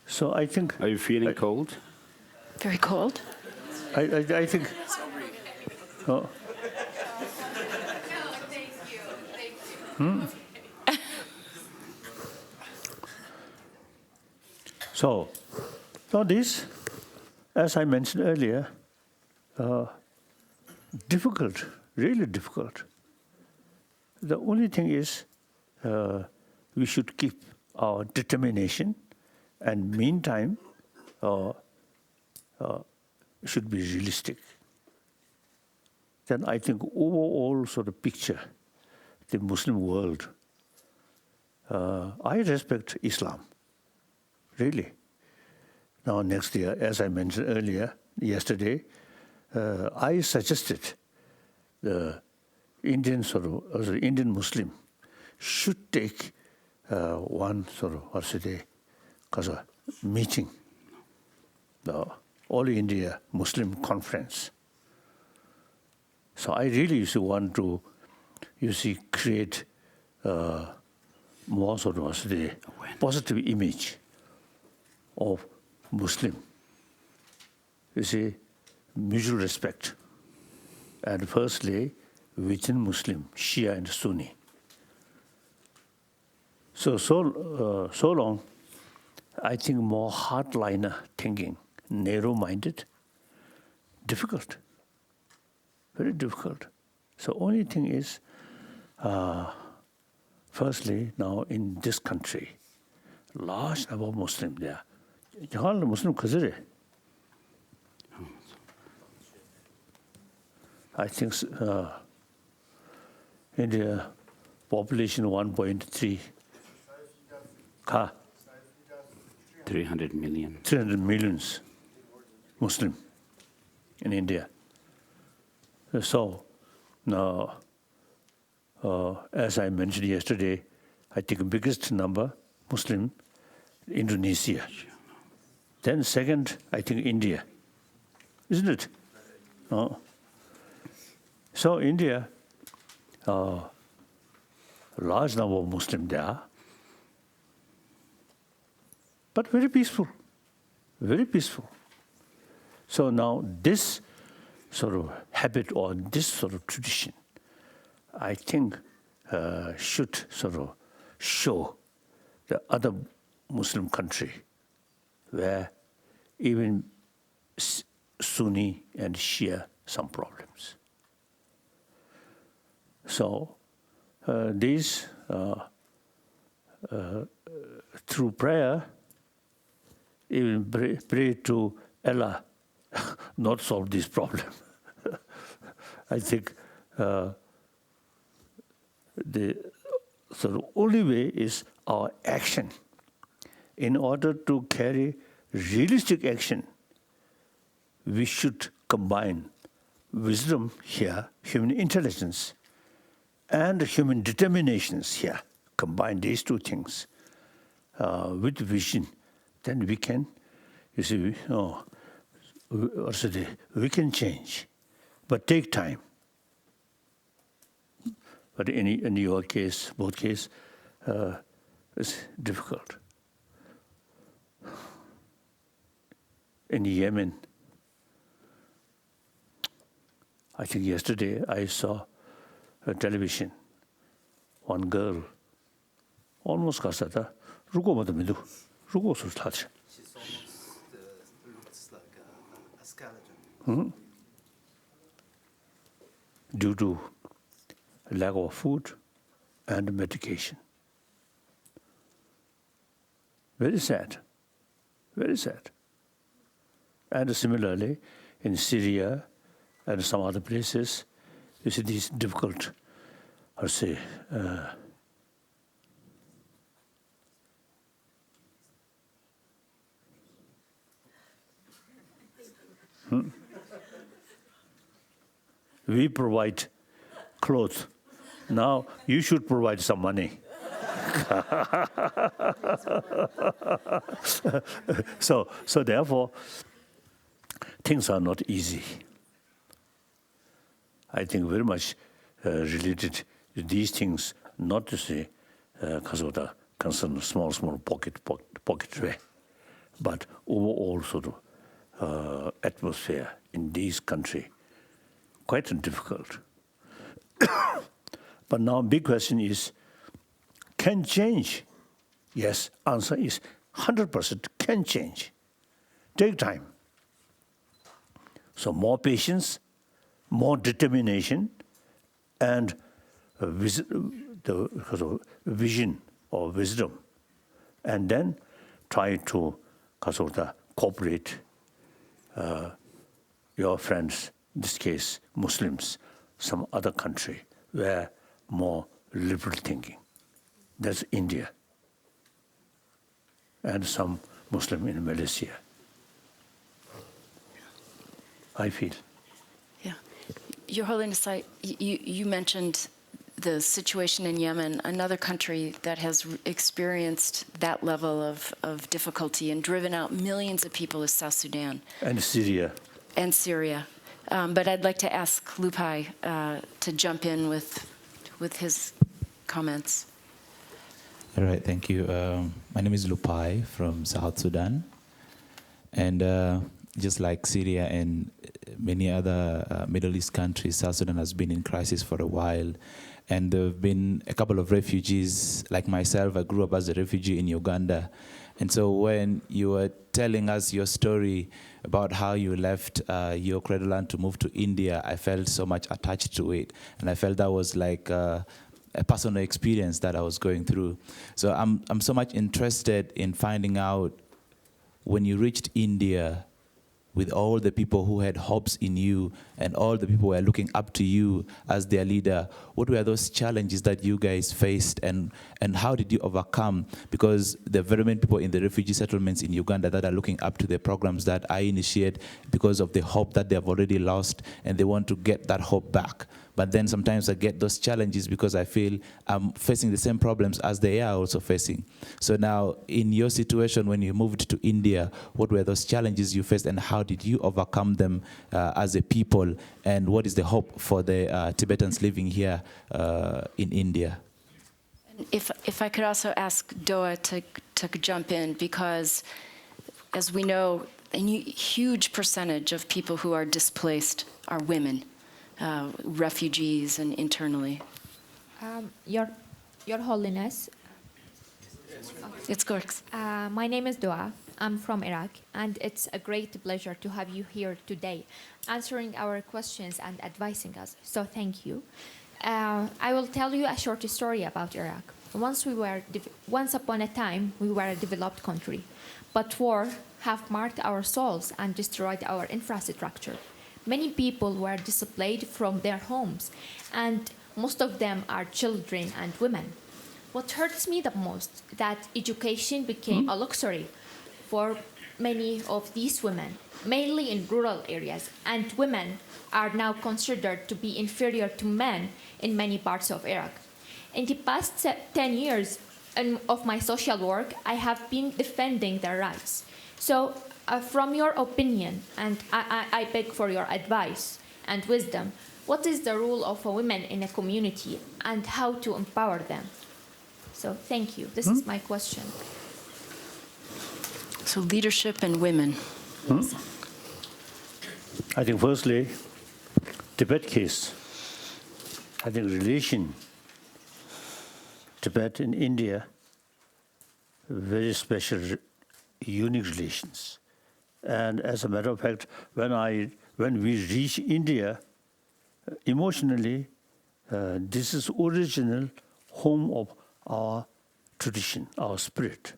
So I think. Are you feeling cold? Very cold. I think. Oh. So this, as I mentioned earlier, difficult, really difficult. The only thing is we should keep our determination, and meantime should be realistic. Then I think overall sort of picture, the Muslim world, I respect Islam, really. Now next year, as I mentioned earlier, yesterday, I suggested the Indian Indian Muslim should take one cause a meeting, the All India Muslim Conference. So I really want to, create more positive image of Muslim. You see, mutual respect, and firstly, within Muslim, Shia and Sunni. So long, I think more hardliner thinking, narrow-minded, difficult, very difficult. So only thing is, firstly, now in this country, large number of Muslims there. Muslim Khazire. I think India population 1.3. 300 million. 300 millions Muslim in India. So now, as I mentioned yesterday, I think the biggest number Muslim, Indonesia. Then second, I think India, isn't it? So India, large number of Muslims there, but very peaceful, very peaceful. So now this sort of habit or this sort of tradition, I think should sort of show the other Muslim country where even Sunni and Shia some problems. So these through prayer, even pray to Allah, not solve this problem. I think the sort of only way is our action. In order to carry realistic action, we should combine wisdom here, human intelligence, and human determinations here. Combine these two things with vision, then we can, we can change, but take time. But in your case, both cases, it's difficult. In Yemen, I think yesterday I saw on television, one girl, almost kasata, ruko madamidu, ruko sultachi. She's almost looks like a skeleton. Due to lack of food and medication. Very sad, very sad. And similarly, in Syria, and some other places. You see these difficult, I say, we provide clothes. Now you should provide some money. So therefore, things are not easy. I think very much related to these things, not to say because of the concern, small pocket way, but overall sort of atmosphere in this country, quite difficult. But now big question is, can change? Yes, answer is 100% can change. Take time. So more patience, more determination, and the vision or wisdom, and then try to cooperate your friends, in this case Muslims, some other country where more liberal thinking. That's India, and some Muslim in Malaysia, I feel. Yeah. Your Holiness, you mentioned the situation in Yemen, another country that has experienced that level of difficulty and driven out millions of people is South Sudan. And Syria. And Syria. But I'd like to ask Lupai to jump in with his comments. All right, thank you. My name is Lupai from South Sudan. And just like Syria and many other Middle East countries, South Sudan has been in crisis for a while. And there have been a couple of refugees, like myself. I grew up as a refugee in Uganda. And so when you were telling us your story about how you left your cradle land to move to India, I felt so much attached to it. And I felt that was like a personal experience that I was going through. So I'm so much interested in finding out, when you reached India, with all the people who had hopes in you and all the people who were looking up to you as their leader, what were those challenges that you guys faced, and how did you overcome? Because there are very many people in the refugee settlements in Uganda that are looking up to the programs that I initiate because of the hope that they have already lost, and they want to get that hope back. But then sometimes I get those challenges because I feel I'm facing the same problems as they are also facing. So now, in your situation, when you moved to India, what were those challenges you faced, and how did you overcome them as a people? And what is the hope for the Tibetans living here in India? And if I could also ask Doa to jump in, because as we know, a huge percentage of people who are displaced are women. Refugees and internally. Your Holiness. It's correct. My name is Doa. I'm from Iraq, and it's a great pleasure to have you here today, answering our questions and advising us. So thank you. I will tell you a short story about Iraq. Once upon a time, we were a developed country, but war have marked our souls and destroyed our infrastructure. Many people were displaced from their homes, and most of them are children and women. What hurts me the most is that education became a luxury for many of these women, mainly in rural areas, and women are now considered to be inferior to men in many parts of Iraq. In the past 10 years of my social work, I have been defending their rights. So, from your opinion, and I beg for your advice and wisdom, what is the role of a woman in a community and how to empower them? So thank you. This is my question. So leadership and women. Yes. I think firstly, Tibet case. I think relation Tibet and India, very special, unique relations. And as a matter of fact, when we reach India, emotionally, this is original home of our tradition, our spirit.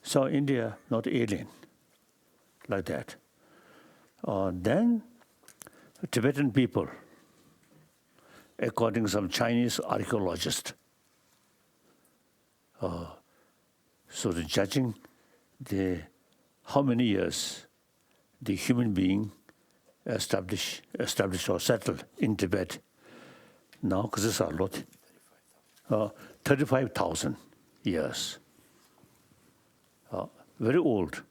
So India, not alien, like that. Then Tibetan people, according to some Chinese archaeologists, so the judging how many years the human being established or settled in Tibet. Now, because it's a lot, 35,000 years. Very old.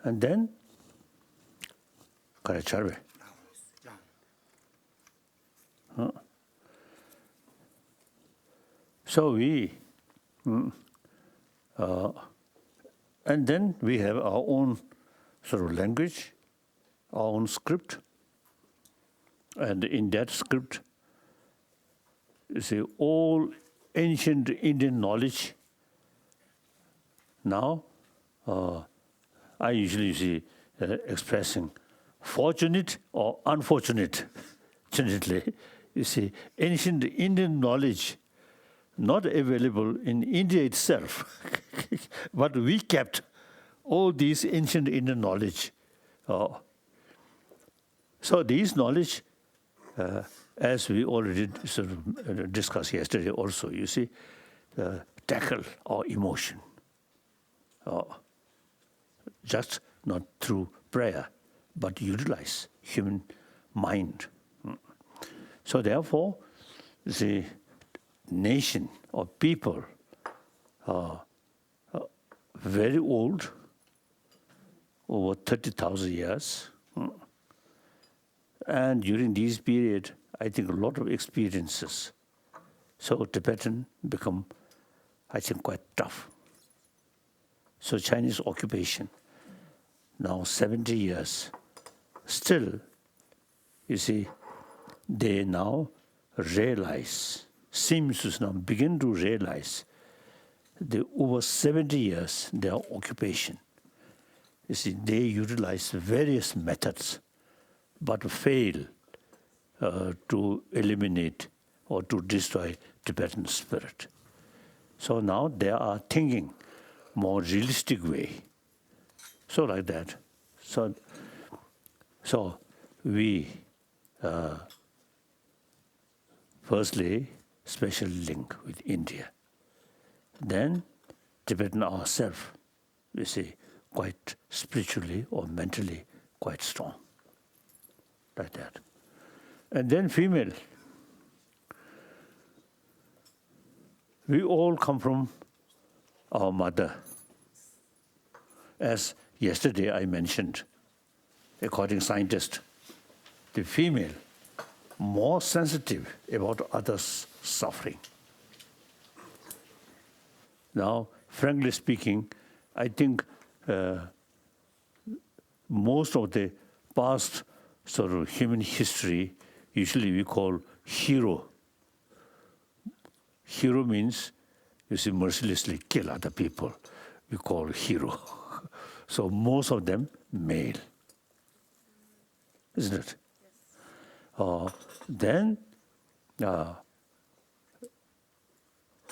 And then, Karacharve. So and then we have our own sort of language, our own script. And in that script, you see, all ancient Indian knowledge. Now, I usually see expressing fortunate or unfortunate. Fortunately, you see, ancient Indian knowledge not available in India itself, but we kept all these ancient Indian knowledge. So these knowledge, as we already sort of discussed yesterday also, you see, tackle our emotion. Just not through prayer, but utilize human mind. So therefore, the nation or people are very old, over 30,000 years. And during this period, I think a lot of experiences. So Tibetan become, I think, quite tough. So Chinese occupation, now 70 years. Still, you see, they now realize, seems to now begin to realize, the over 70 years, their occupation. You see, they utilize various methods, but fail to eliminate or to destroy Tibetan spirit. So now they are thinking more realistic way. So like that. So we firstly special link with India. Then Tibetan ourselves, we see, quite spiritually or mentally quite strong. Like that. And then female. We all come from our mother. As yesterday I mentioned, according to scientists, the female more sensitive about others' suffering. Now, frankly speaking, I think most of the past sort of human history, usually we call hero. Hero means, you see, mercilessly kill other people. We call hero. So most of them male, isn't it? Yes. Then,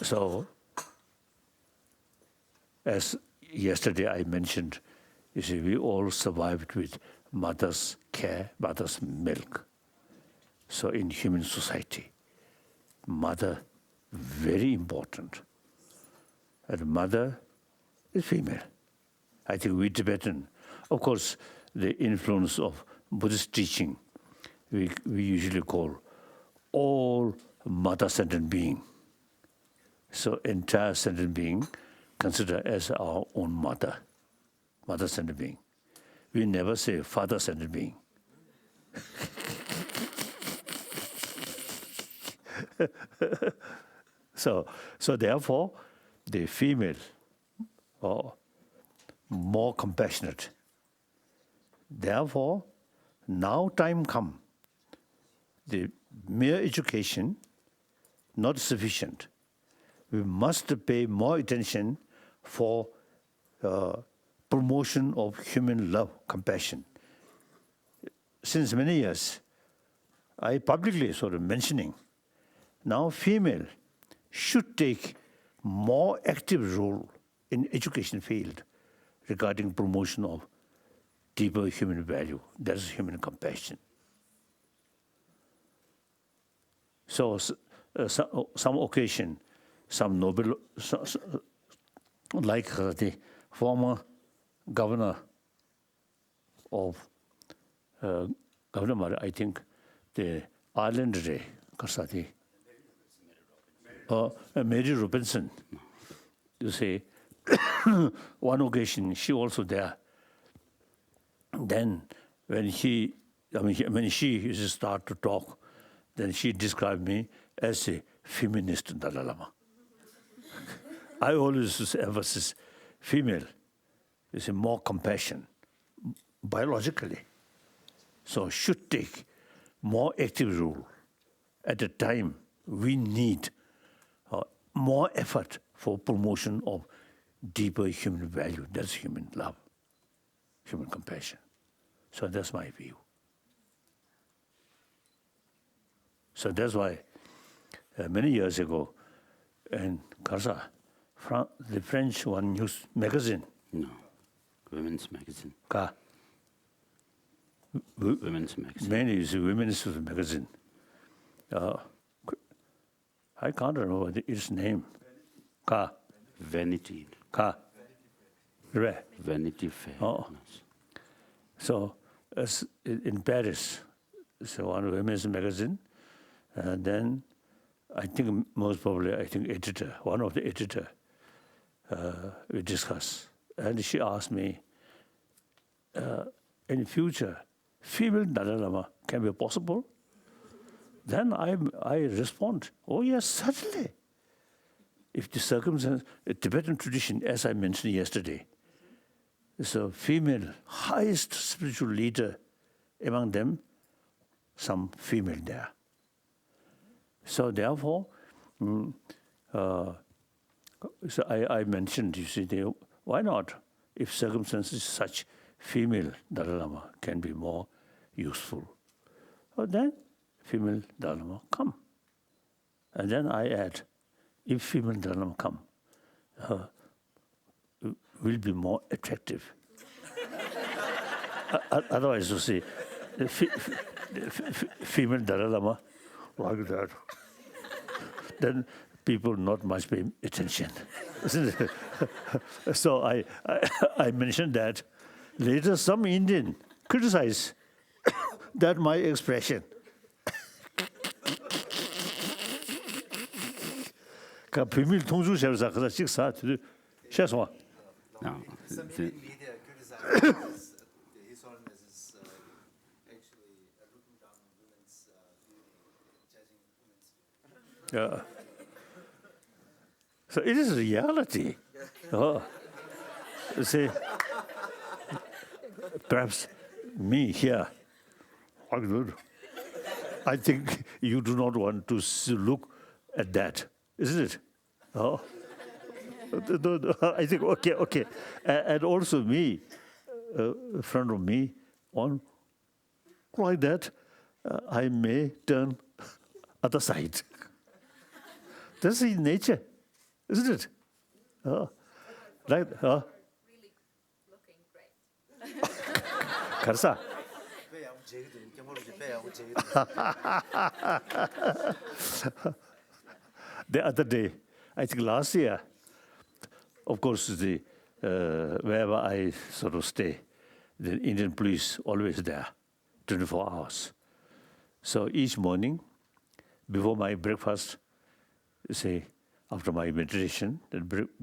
so as yesterday I mentioned, you see, we all survived with mother's care, mother's milk. So in human society, mother, very important. And mother is female. I think we Tibetan, of course, the influence of Buddhist teaching, we usually call all mother sentient being. So entire sentient being consider as our own mother, mother sentient being. We never say father sentient being. So therefore, the female are more compassionate. Therefore, now time come, the mere education not sufficient. We must pay more attention for promotion of human love, compassion. Since many years, I publicly sort of mentioning, now female should take more active role in education field regarding promotion of deeper human value. That's human compassion. So some occasion, some noble, like the former governor of governor, I think, the Ireland, Mary Robinson. You see, one occasion she also there. Then when she used to start to talk, then she described me as a feminist Dalai Lama. I always emphasize female is a more compassion biologically. So should take more active role. At the time, we need more effort for promotion of deeper human value. That's human love, human compassion. So that's my view. So that's why many years ago, in Kharsa, the French one news magazine. No, women's magazine. Women's magazine. Many is a women's magazine. I can't remember its name. Vanity. Right. Vanity Fair. Oh. So in Paris, so one women's magazine, and then I think most probably editor, one of the editor, we discuss, and she asked me, in future, female Dalai Lama can be possible? Then I respond, oh yes, certainly. If the circumstance, Tibetan tradition, as I mentioned yesterday, is a female highest spiritual leader, among them, some female there. So therefore, so I mentioned, you see, why not? If circumstances such, female Dalai Lama can be more useful. Well, then female Dalai Lama come. And then I add, if female Dalai Lama come, will be more attractive. Otherwise, you see, female Dalai Lama like that, then people not much pay attention, isn't it? So I mentioned that. Later, some Indian criticize that my expression. No. Some media criticizes His Holiness is actually looking down on women's beauty, judging women's beauty. Yeah. So it is reality. Oh. You see, perhaps me here, I think you do not want to look at that, isn't it? Oh. I think, okay. And also me, in front of me, on like that, I may turn other side. That's in nature, isn't it? Like, really looking great. Kharsa. The other day, I think last year, of course, wherever I sort of stay, the Indian police always there, 24 hours. So each morning, before my breakfast, say, after my meditation,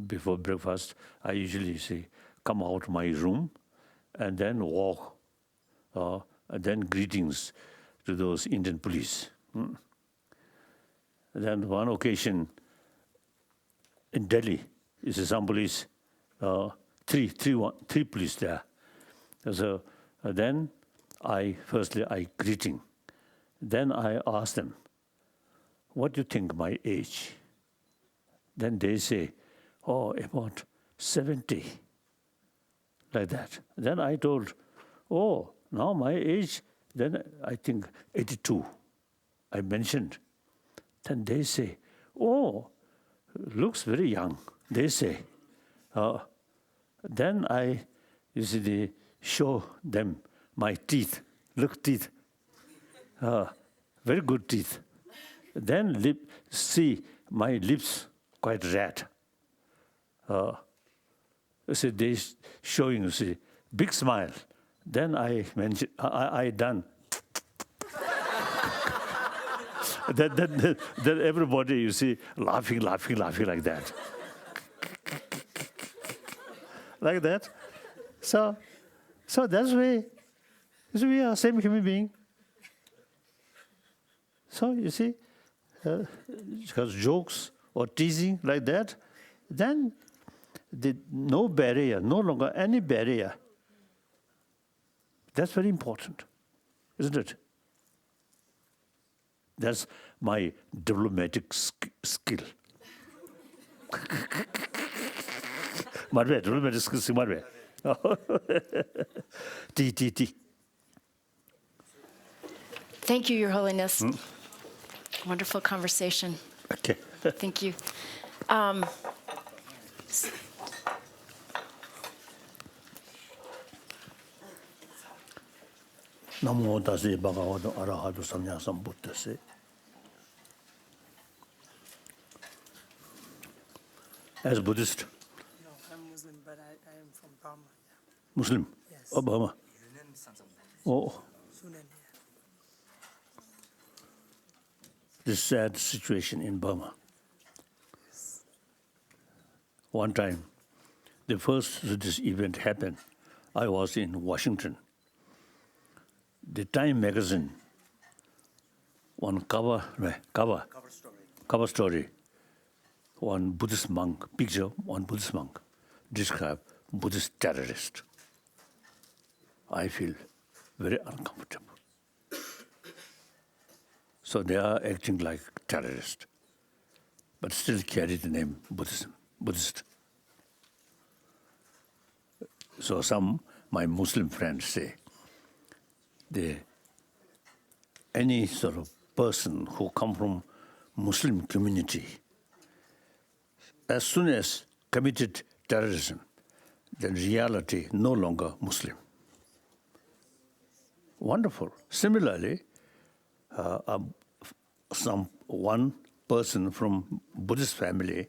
before breakfast, I usually say, come out my room and then walk, and then greetings to those Indian police. Then one occasion in Delhi, is some police, three police there. So then firstly I greeting. Then I ask them, what do you think my age? Then they say, oh, about 70, like that. Then I told, oh, now my age, then I think 82, I mentioned. Then they say, oh, looks very young, they say. Then you see, show them my teeth. Look, teeth. Very good teeth. Then see my lips quite red. See, they showing, you see, big smile. Then I done. then everybody, you see, laughing like that. Like that. So that's way. So we are same human being. So you see, because jokes or teasing like that, then no barrier, no longer any barrier. That's very important, isn't it? That's my diplomatic skill. Marve, diplomatic skill, marve. T. Thank you, Your Holiness. Wonderful conversation. Okay. Thank you. Namo tassa bhagavato arahato samma sambuddhassa. As Buddhist? No, I'm Muslim, but I am from Burma. Muslim? Yes. Oh, Burma. Oh. This sad situation in Burma. One time, the first this event happened, I was in Washington. The Time magazine, one cover story, one Buddhist monk, picture, one Buddhist monk, described Buddhist terrorist. I feel very uncomfortable. So they are acting like terrorists, but still carry the name Buddhist. So my Muslim friends say, any sort of person who come from Muslim community, as soon as committed terrorism, then reality no longer Muslim. Wonderful. Similarly, one person from Buddhist family,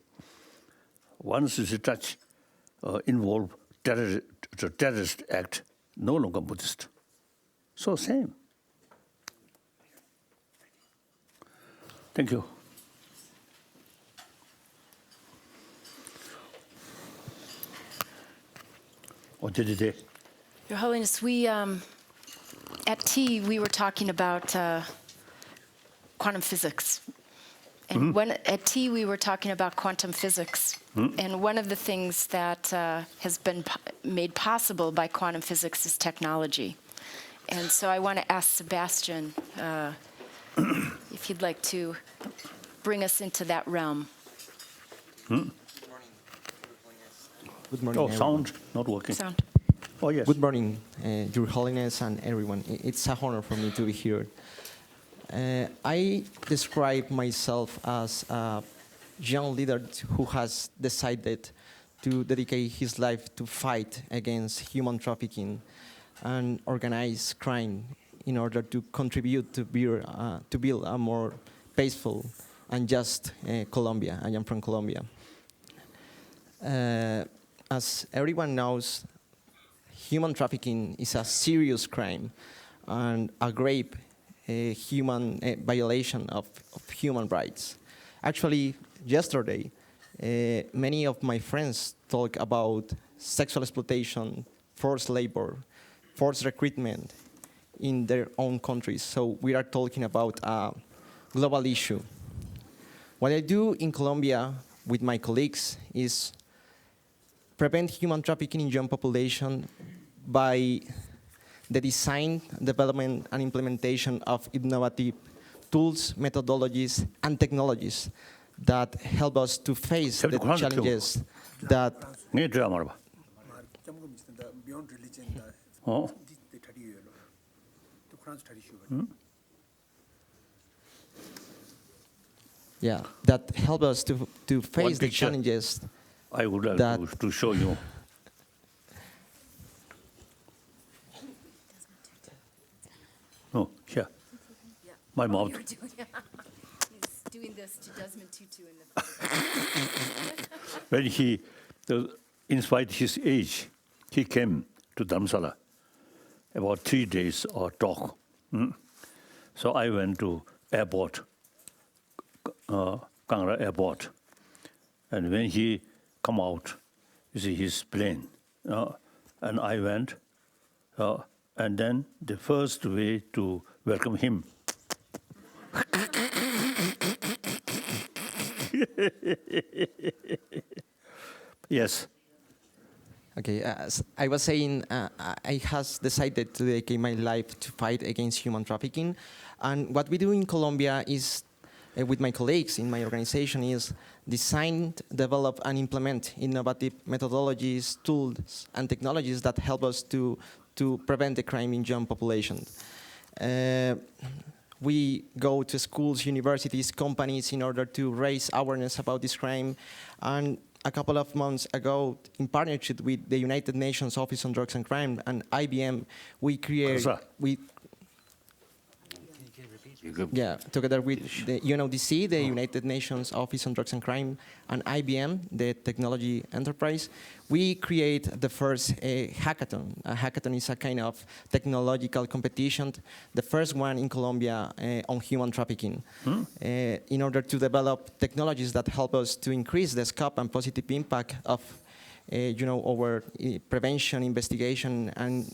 once is touch involved terrorist act, no longer Buddhist. So same. Thank you. What did you do? Your Holiness, we at tea we were talking about quantum physics, and at tea we were talking about quantum physics, and one of the things that has been made possible by quantum physics is technology. And so I want to ask Sebastian if he'd like to bring us into that realm. Good morning. Oh, sound not working. Sound. Oh, yes. Good morning, Your Holiness and everyone. It's an honor for me to be here. I describe myself as a young leader who has decided to dedicate his life to fight against human trafficking and organized crime in order to contribute to build a more peaceful and just Colombia. I am from Colombia. As everyone knows, human trafficking is a serious crime and a grave human violation of human rights. Actually, yesterday, many of my friends talk about sexual exploitation, forced labor, forced recruitment in their own countries. So we are talking about a global issue. What I do in Colombia with my colleagues is prevent human trafficking in young population by the design, development, and implementation of innovative tools, methodologies, and technologies that help us to face the challenges that that help us to face the challenges. I would like to show you. my mouth. You're doing, he's doing this to Desmond Tutu in the When he, in spite of his age, he came to Dharamsala. About 3 days or talk. So I went to airport, Kangra airport. And when he come out, you see his plane. And I went, and then the first way to welcome him. Yes. Okay, as I was saying, I has decided to dedicate my life to fight against human trafficking. And what we do in Colombia is, with my colleagues in my organization, is design, develop, and implement innovative methodologies, tools, and technologies that help us to prevent the crime in young population. We go to schools, universities, companies in order to raise awareness about this crime. And a couple of months ago, in partnership with the United Nations Office on Drugs and Crime and IBM, we created, together with the UNODC, the United Nations Office on Drugs and Crime, and IBM, the technology enterprise, we create the first hackathon. A hackathon is a kind of technological competition, the first one in Colombia on human trafficking, in order to develop technologies that help us to increase the scope and positive impact of our prevention, investigation, and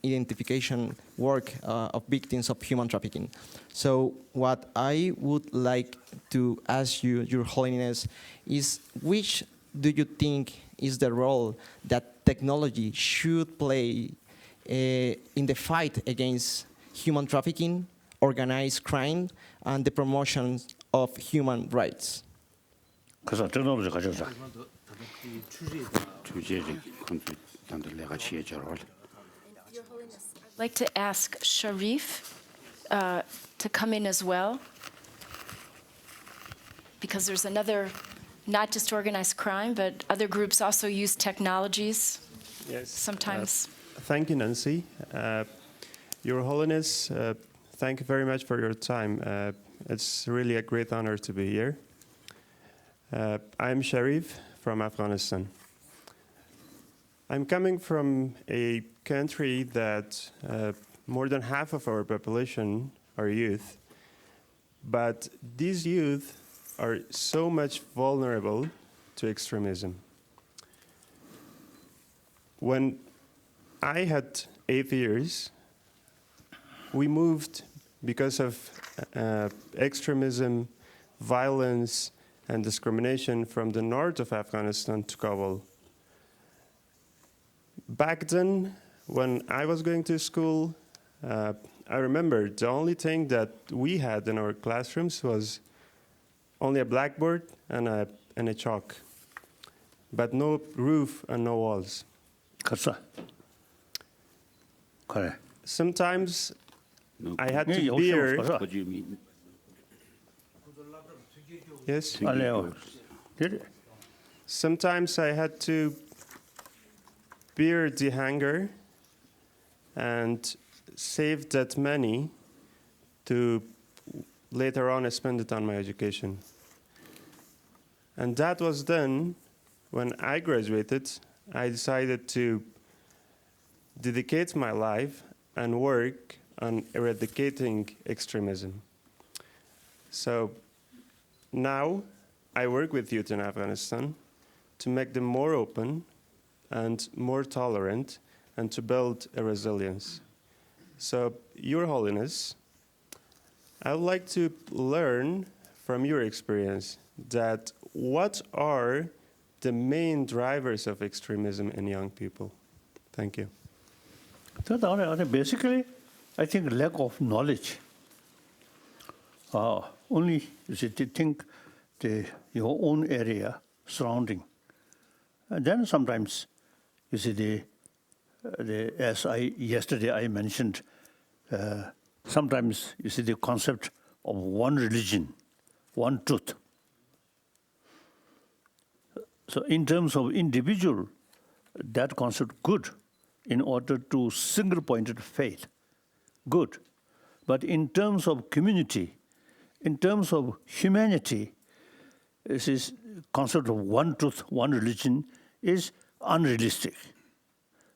identification work of victims of human trafficking. So what I would like to ask you, Your Holiness, is which do you think is the role that technology should play in the fight against human trafficking, organized crime, and the promotion of human rights? I'd like to ask Sharif to come in as well, because there's another, not just organized crime, but other groups also use technologies. Yes. Sometimes. Thank you, Nancy. Your Holiness, thank you very much for your time. It's really a great honor to be here. I'm Sharif from Afghanistan. I'm coming from a country that more than half of our population are youth, but these youth are so much vulnerable to extremism. When I had 8 years, we moved because of extremism, violence, and discrimination from the north of Afghanistan to Kabul. Back then, when I was going to school, I remember the only thing that we had in our classrooms was only a blackboard and a chalk, but no roof and no walls. Sometimes I had to bear. What do you mean? Yes. Sometimes I had to bear the hunger and save that money to later on spend it on my education. And that was done when I graduated. I decided to dedicate my life and work on eradicating extremism. So now I work with youth in Afghanistan to make them more open and more tolerant and to build a resilience. So, Your Holiness, I would like to learn from your experience that what are the main drivers of extremism in young people? Thank you. Basically, I think lack of knowledge. Only you see, to think your own area surrounding. And then sometimes, you see, as yesterday I mentioned, sometimes you see the concept of one religion, one truth. So in terms of individual, that concept good in order to single-pointed faith, good. But in terms of community, in terms of humanity, this concept of one truth, one religion is unrealistic.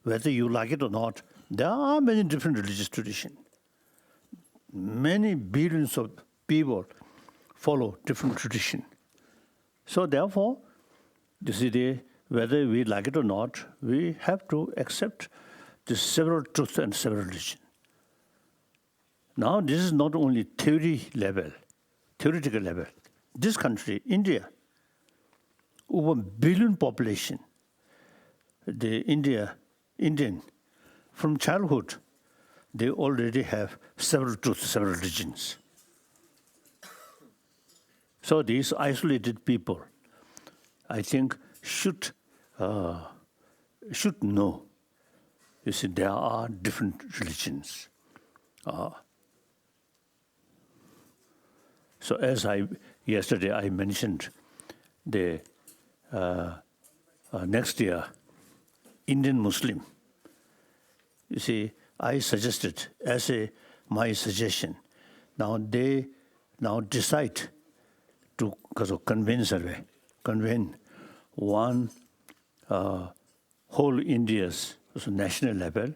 Whether you like it or not, there are many different religious traditions. Many billions of people follow different traditions. So therefore, whether we like it or not, we have to accept the several truths and several religions. Now, this is not only theoretical level. This country, India, over 1 billion population, the Indian, from childhood, they already have several truths, several religions. So these isolated people, I think, should know. You see, there are different religions. So as yesterday I mentioned, the next year, Indian Muslim. You see, I suggested as my suggestion. Now they decide to convene one whole India's national level,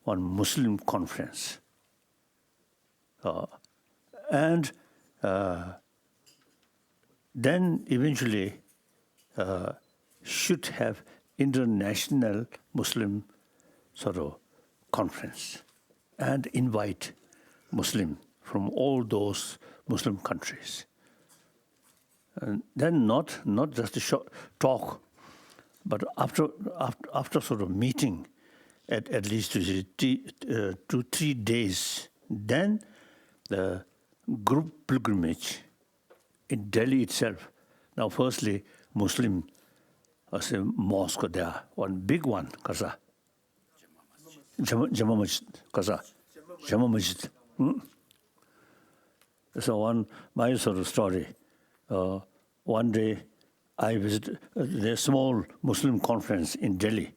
one Muslim conference, and then eventually should have international Muslim conference and invite Muslim from all those Muslim countries. And then not just a short talk, but after meeting at least 2-3 days, then the group pilgrimage in Delhi itself. Now, firstly, Muslim as a mosque there, one big one, Kaza. Jama Masjid, Kaza. Jama Masjid. So my story. One day I visited a small Muslim conference in Delhi.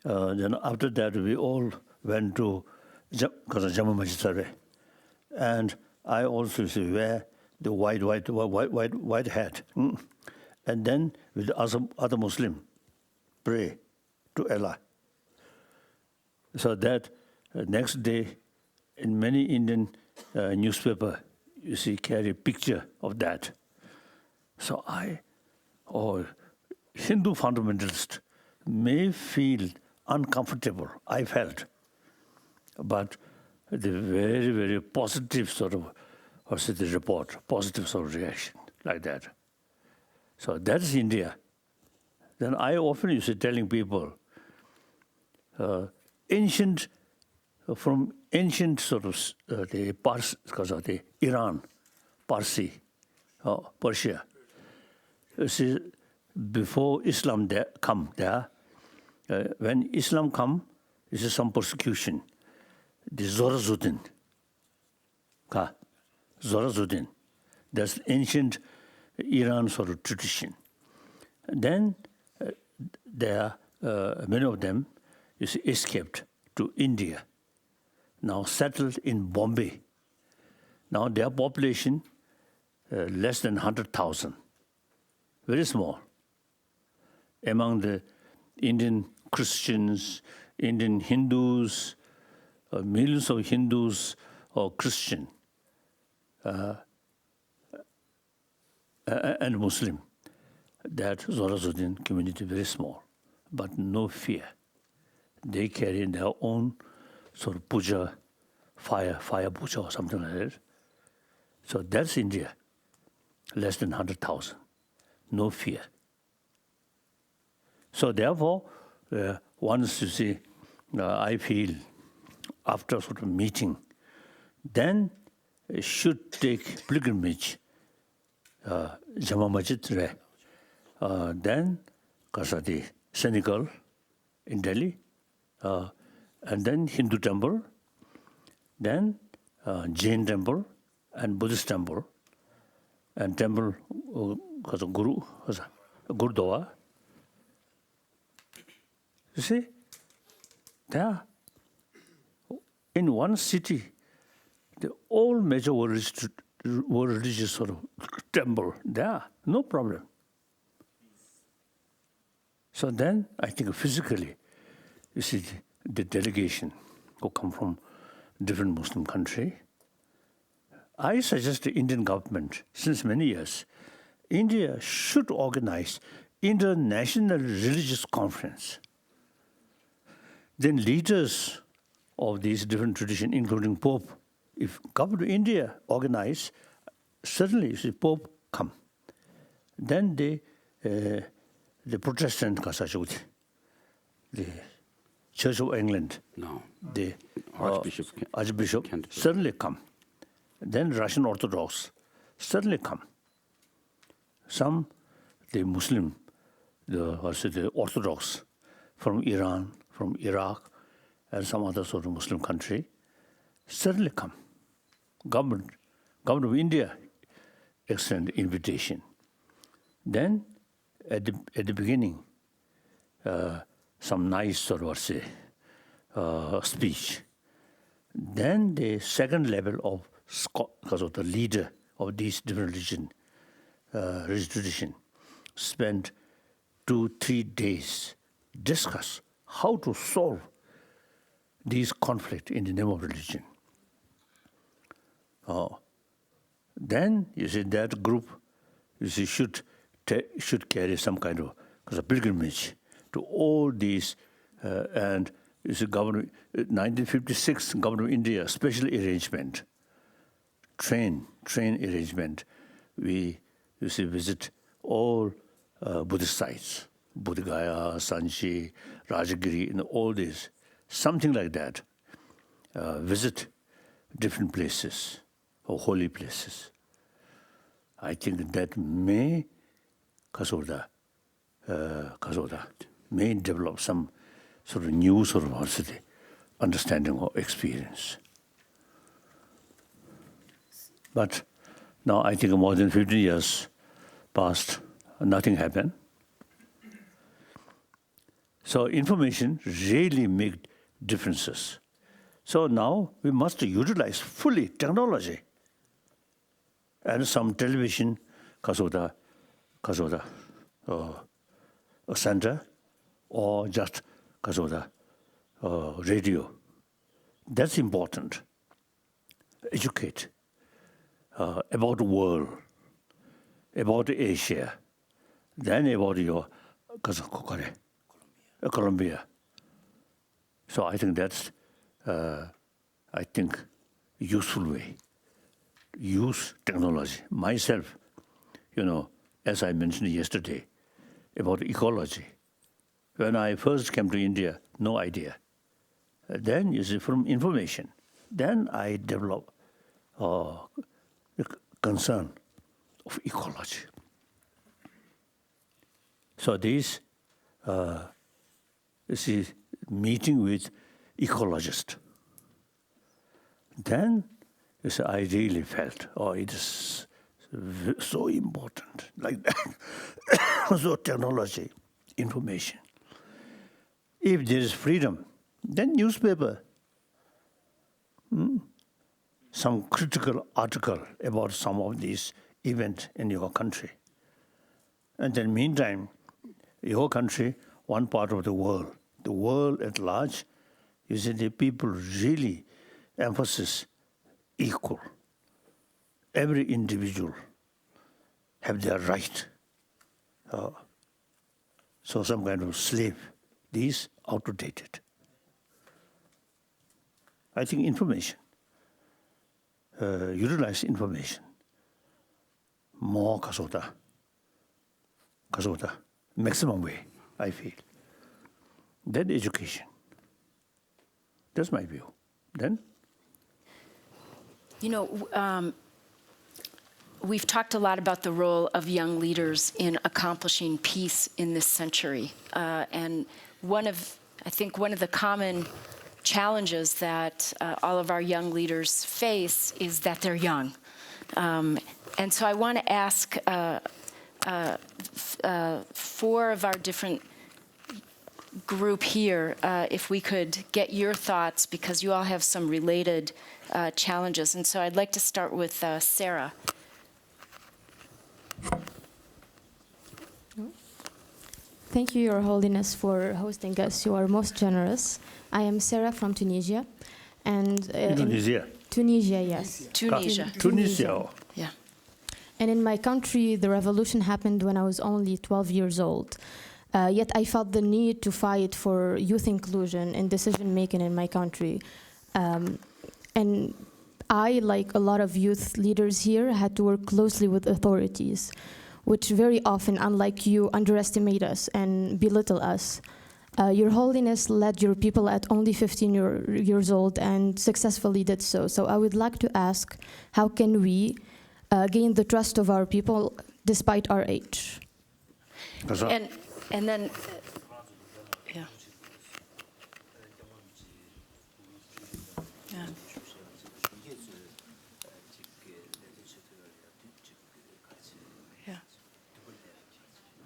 Then after that we all went to Jama Masjid. And I also wear the white hat. And then with other Muslim, pray to Allah. So that next day, in many Indian newspaper, you see, carry a picture of that. So Hindu fundamentalist may feel uncomfortable, I felt, but the very, very positive the report, positive reaction, like that. So that's India. Then I often used to telling people, from ancient the Pars, because of the Iran, Parsi, Persia. You see, before Islam come there, when Islam come, this is some persecution. The Zorazuddin, that's ancient Iran tradition. Then there many of them escaped to India, now settled in Bombay. Now their population less than 100,000, very small. Among the Indian Christians, Indian Hindus, millions of Hindus or Christian and Muslim, that Zorazuddin community very small, but no fear. They carry in their own puja, fire puja or something like that. So that's India, less than 100,000, no fear. So therefore, once you see, I feel after meeting, then should take pilgrimage, Jama Masjid, then Kasadi, Senegal, in Delhi, and then Hindu temple, then Jain temple, and Buddhist temple, and temple Gurdwara. You see, there, in one city, all major religious sort of temple there, no problem. So then I think physically, you see the delegation who come from different Muslim country. I suggest the Indian government, since many years, India should organize international religious conference. Then leaders of these different traditions, including Pope, if government of India organize, certainly the Pope come. Then the Protestant Kasachoti, the Church of England, No. the Archbishop certainly come. Then Russian Orthodox certainly come. Some, the Muslim, the Orthodox from Iran, from Iraq, and some other sort of Muslim country, certainly come. Government of India extend invitation. Then, at the beginning, some nice sort of speech. Then the second level of because of the leader of these different religious tradition, spend 2-3 days discuss how to solve these conflicts in the name of religion. Then you see that group, you see should carry some kind of pilgrimage to all these, and you see government 1956 government of India special arrangement, train arrangement. We visit all Buddhist sites, Bodh Gaya, Sanchi, Rajagiri, and all these, something like that. Visit different places or holy places. I think that may may develop some sort of new sort of understanding or experience. But now I think more than 15 years passed, nothing happened. So information really makes differences. So now we must utilize fully technology and some television, a center, or just radio. That's important. Educate about the world, about Asia, then about your Colombia. So I think that's useful way. Use technology. Myself, as I mentioned yesterday, about ecology. When I first came to India, no idea. Then, you see, from information, then I developed the concern of ecology. So this, you see, meeting with ecologists. Then, you see, I really felt, it is so important, like that. So technology, information. If there is freedom, then newspaper. Some critical article about some of these events in your country. And then meantime, your country, one part of the world at large, you see the people really emphasize equal. Every individual have their right. So some kind of slave, these outdated. I think information, utilize information, more kasota, maximum way, I feel. Then education. That's my view. Then? We've talked a lot about the role of young leaders in accomplishing peace in this century. And one of the common challenges that all of our young leaders face is that they're young. And so I want to ask 4 of our different group here, if we could get your thoughts, because you all have some related challenges. And so I'd like to start with Sarah. Thank you, Your Holiness, for hosting us. You are most generous. I am Sarah from Tunisia. And Indonesia? Tunisia, yes. Tunisia. Yeah. And in my country, the revolution happened when I was only 12 years old. Yet I felt the need to fight for youth inclusion and decision-making in my country. And I, like a lot of youth leaders here, had to work closely with authorities, which very often, unlike you, underestimate us and belittle us. Your Holiness led your people at only 15 years old and successfully did so. So I would like to ask, how can we gain the trust of our people despite our age? And then, yeah.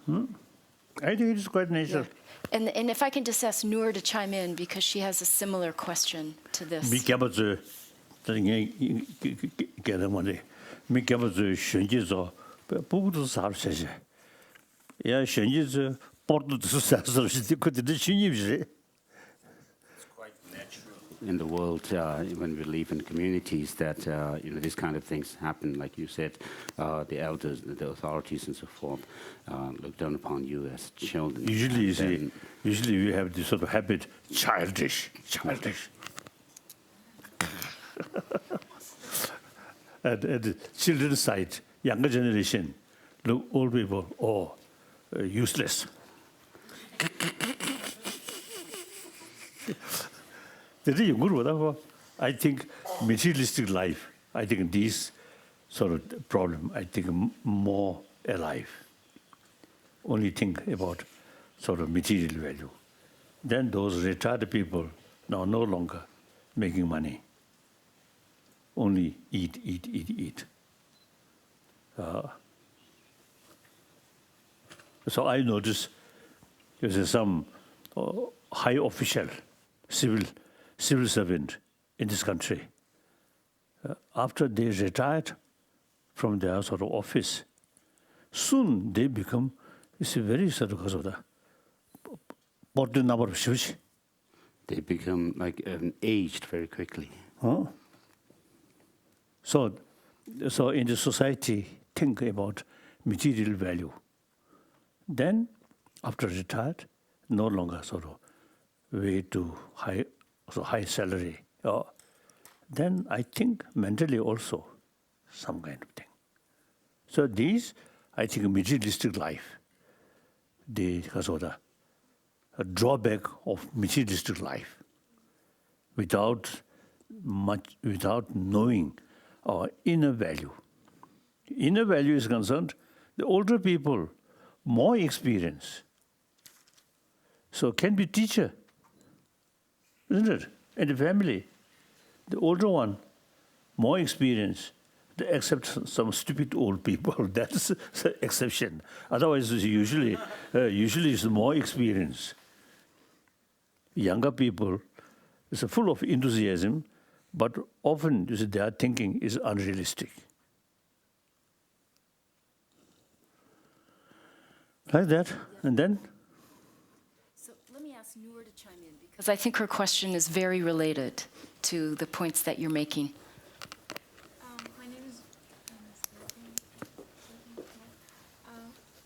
Yeah. I think it's quite natural. Yeah. And if I can just ask Noor to chime in, because she has a similar question to this. In the world, when we live in communities, that these kind of things happen. Like you said, the elders, the authorities, and so forth look down upon you as children. Usually, we have this sort of habit, childish. At the children's side, younger generation, look, old people, useless. I think materialistic life, I think this sort of problem, I think more alive. Only think about sort of material value. Then those retired people now no longer making money. Only eat. So I noticed there's some high official, civil servant in this country. After they retired from their sort of office, soon they become, it's a very sort of number of shoes. They become like aged very quickly. Huh? So in the society, think about material value. Then, after retired, no longer sort of way to high salary. Then I think mentally also some kind of thing. So these, I think, materialistic life, the sort of a drawback of materialistic life, without knowing our inner value. Inner value is concerned, the older people, more experience. So can be teacher, isn't it? In the family, the older one, more experience. They accept some stupid old people. That's the exception. Otherwise, usually it's more experience. Younger people is full of enthusiasm, but often their thinking is unrealistic. Like that, and then? So let me ask Noor to chime in, because I think her question is very related to the points that you're making.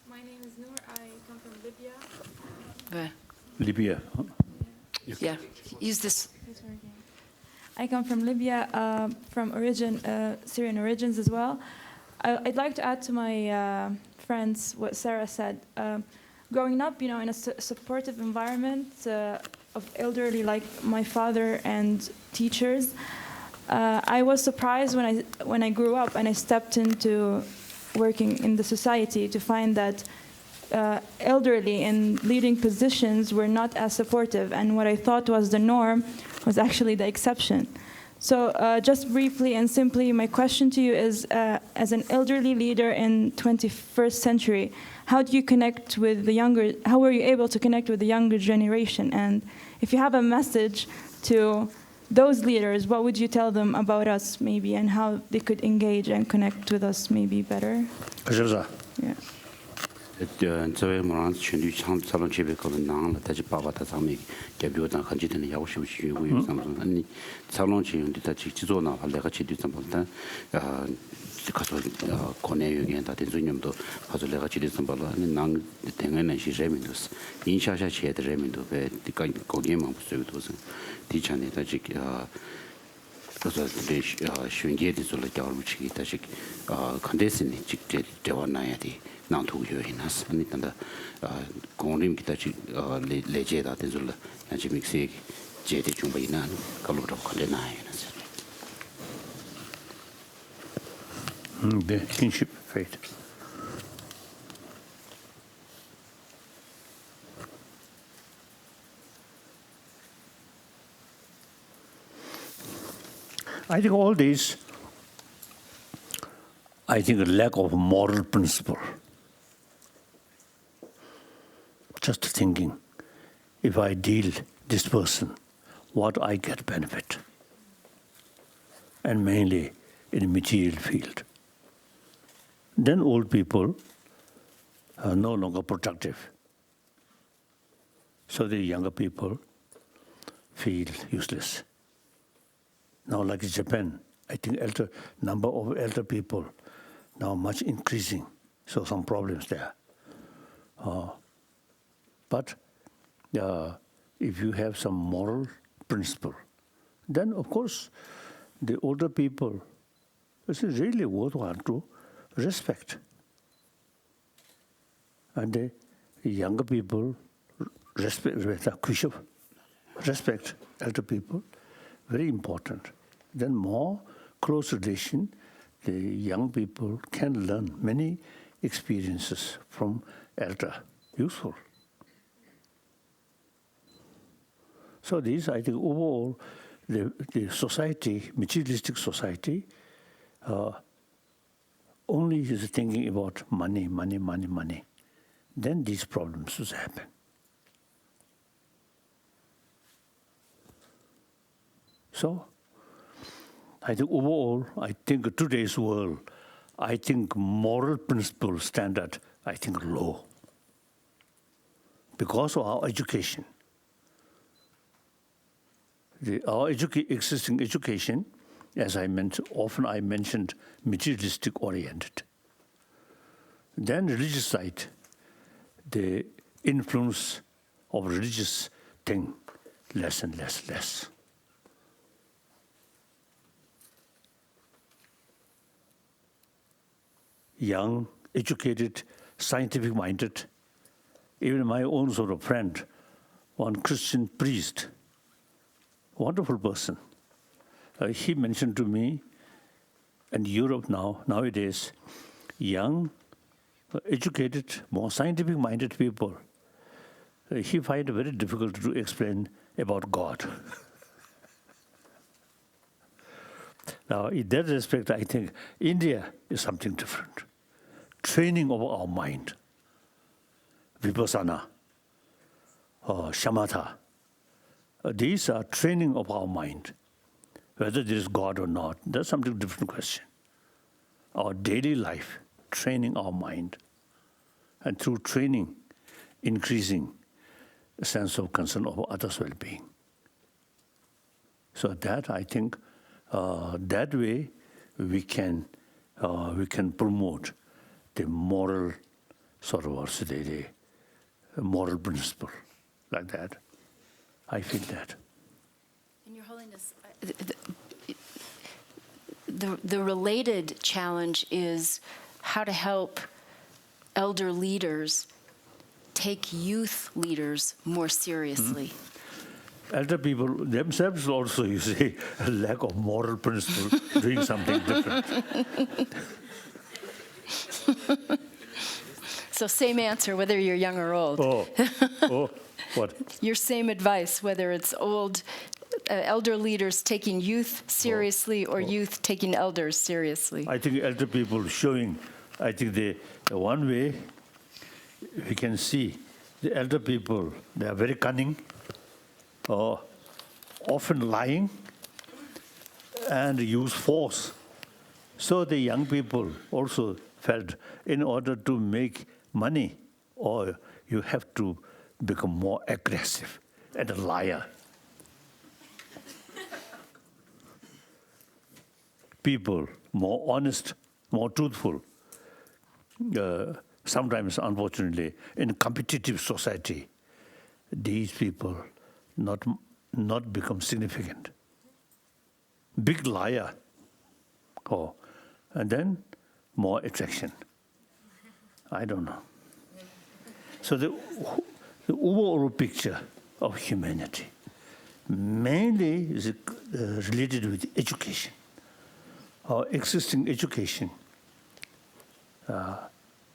My name is Noor. I come from Libya. Libya. Huh? Yeah, use this. I come from Libya, from Syrian origins as well. I'd like to add to my friends what Sarah said. Growing up, in a supportive environment of elderly like my father and teachers, I was surprised when I grew up and I stepped into working in the society to find that elderly in leading positions were not as supportive, and what I thought was the norm was actually the exception. So just briefly and simply, my question to you is, as an elderly leader in 21st century, how do you connect with the younger, how were you able to connect with the younger generation? And if you have a message to those leaders, what would you tell them about us maybe, and how they could engage and connect with us maybe better? Yeah. 저의 뭐라 전주 살롱 집에 거는 나를 다시 봐봤다 사람이 개비오다 간지되는 야구시 우유 삼성 아니 살롱 지인데 다시 지도나 내가 지도 좀 볼다 가서 권해 의견다 대주님도 가서 내가 지도 좀 볼라 아니 난 당연히 시제민도스 인샤샤 시에드 레민도 배 거기에만 부서도서 디찬에 다시 그래서 내 슌게디 솔로 겨울치기 다시 컨데스니 직접 대화나야 돼. 난투요이나스 아니던다 공림 기타치 레제다 된줄라 야지 믹스 제대 중바이나 걸로로 걸레나이나스 the kinship faith. I think all these, I think a lack of moral principle. Just thinking, if I deal this person, what I get benefit, and mainly in the material field. Then old people are no longer productive. So the younger people feel useless. Now, like Japan, I think number of elder people now much increasing. So some problems there. But if you have some moral principle, then of course the older people, it's really worthwhile to respect. And the younger people respect elder people, very important. Then more close relation, the young people can learn many experiences from elder, useful. So these, I think, overall, the society, materialistic society, only is thinking about money, money, money, money. Then these problems will happen. So, I think overall, I think today's world, I think moral principle standard, I think low. Because of our education. Our existing education, as I mentioned, often I mentioned materialistic oriented. Then religious side, the influence of religious thing, less and less, less. Young, educated, scientific-minded, even my own sort of friend, one Christian priest, wonderful person. He mentioned to me, in Europe nowadays, young, educated, more scientific-minded people, he find it very difficult to explain about God. Now, in that respect, I think India is something different. Training of our mind, vipassana, shamatha. These are training of our mind. Whether there is God or not, that's something different question. Our daily life, training our mind. And through training, increasing a sense of concern of others' well-being. So that, I think, that way we can promote the moral sort of also the moral principle like that. I feel that. And Your Holiness, the related challenge is how to help elder leaders take youth leaders more seriously. Mm-hmm. Elder people themselves also, you see, a lack of moral principle, doing something different. So same answer, whether you're young or old. Oh, what? Your same advice, whether it's old elder leaders taking youth seriously or youth taking elders seriously? I think elder people showing, I think the one way we can see the elder people, they are very cunning, or often lying, and use force. So the young people also felt in order to make money, or you have to become more aggressive and a liar. People more honest, more truthful. Sometimes, unfortunately, in a competitive society, these people not become significant. Big liar. Oh, and then more attraction. I don't know. So the overall picture of humanity mainly is related with education, our existing education.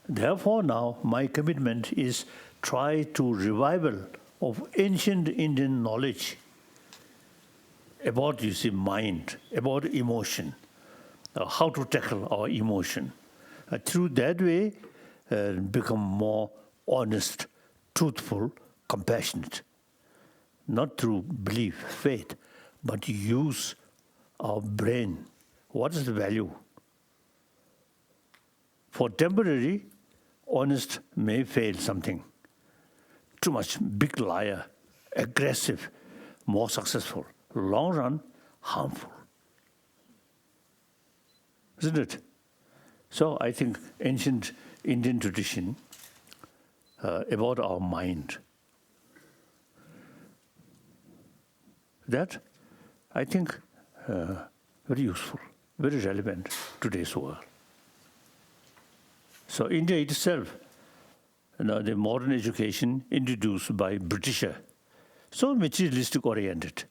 Therefore, now my commitment is try to revival of ancient Indian knowledge about, you see, mind, about emotion, how to tackle our emotion. Through that way, become more honest, truthful, compassionate. Not through belief, faith, but use our brain. What is the value? For temporary, honest may fail something. Too much big liar, aggressive, more successful. Long run, harmful. Isn't it? So I think ancient Indian tradition about our mind, that I think very useful, very relevant to today's world. So India itself, the modern education introduced by Britisher, so materialistic oriented,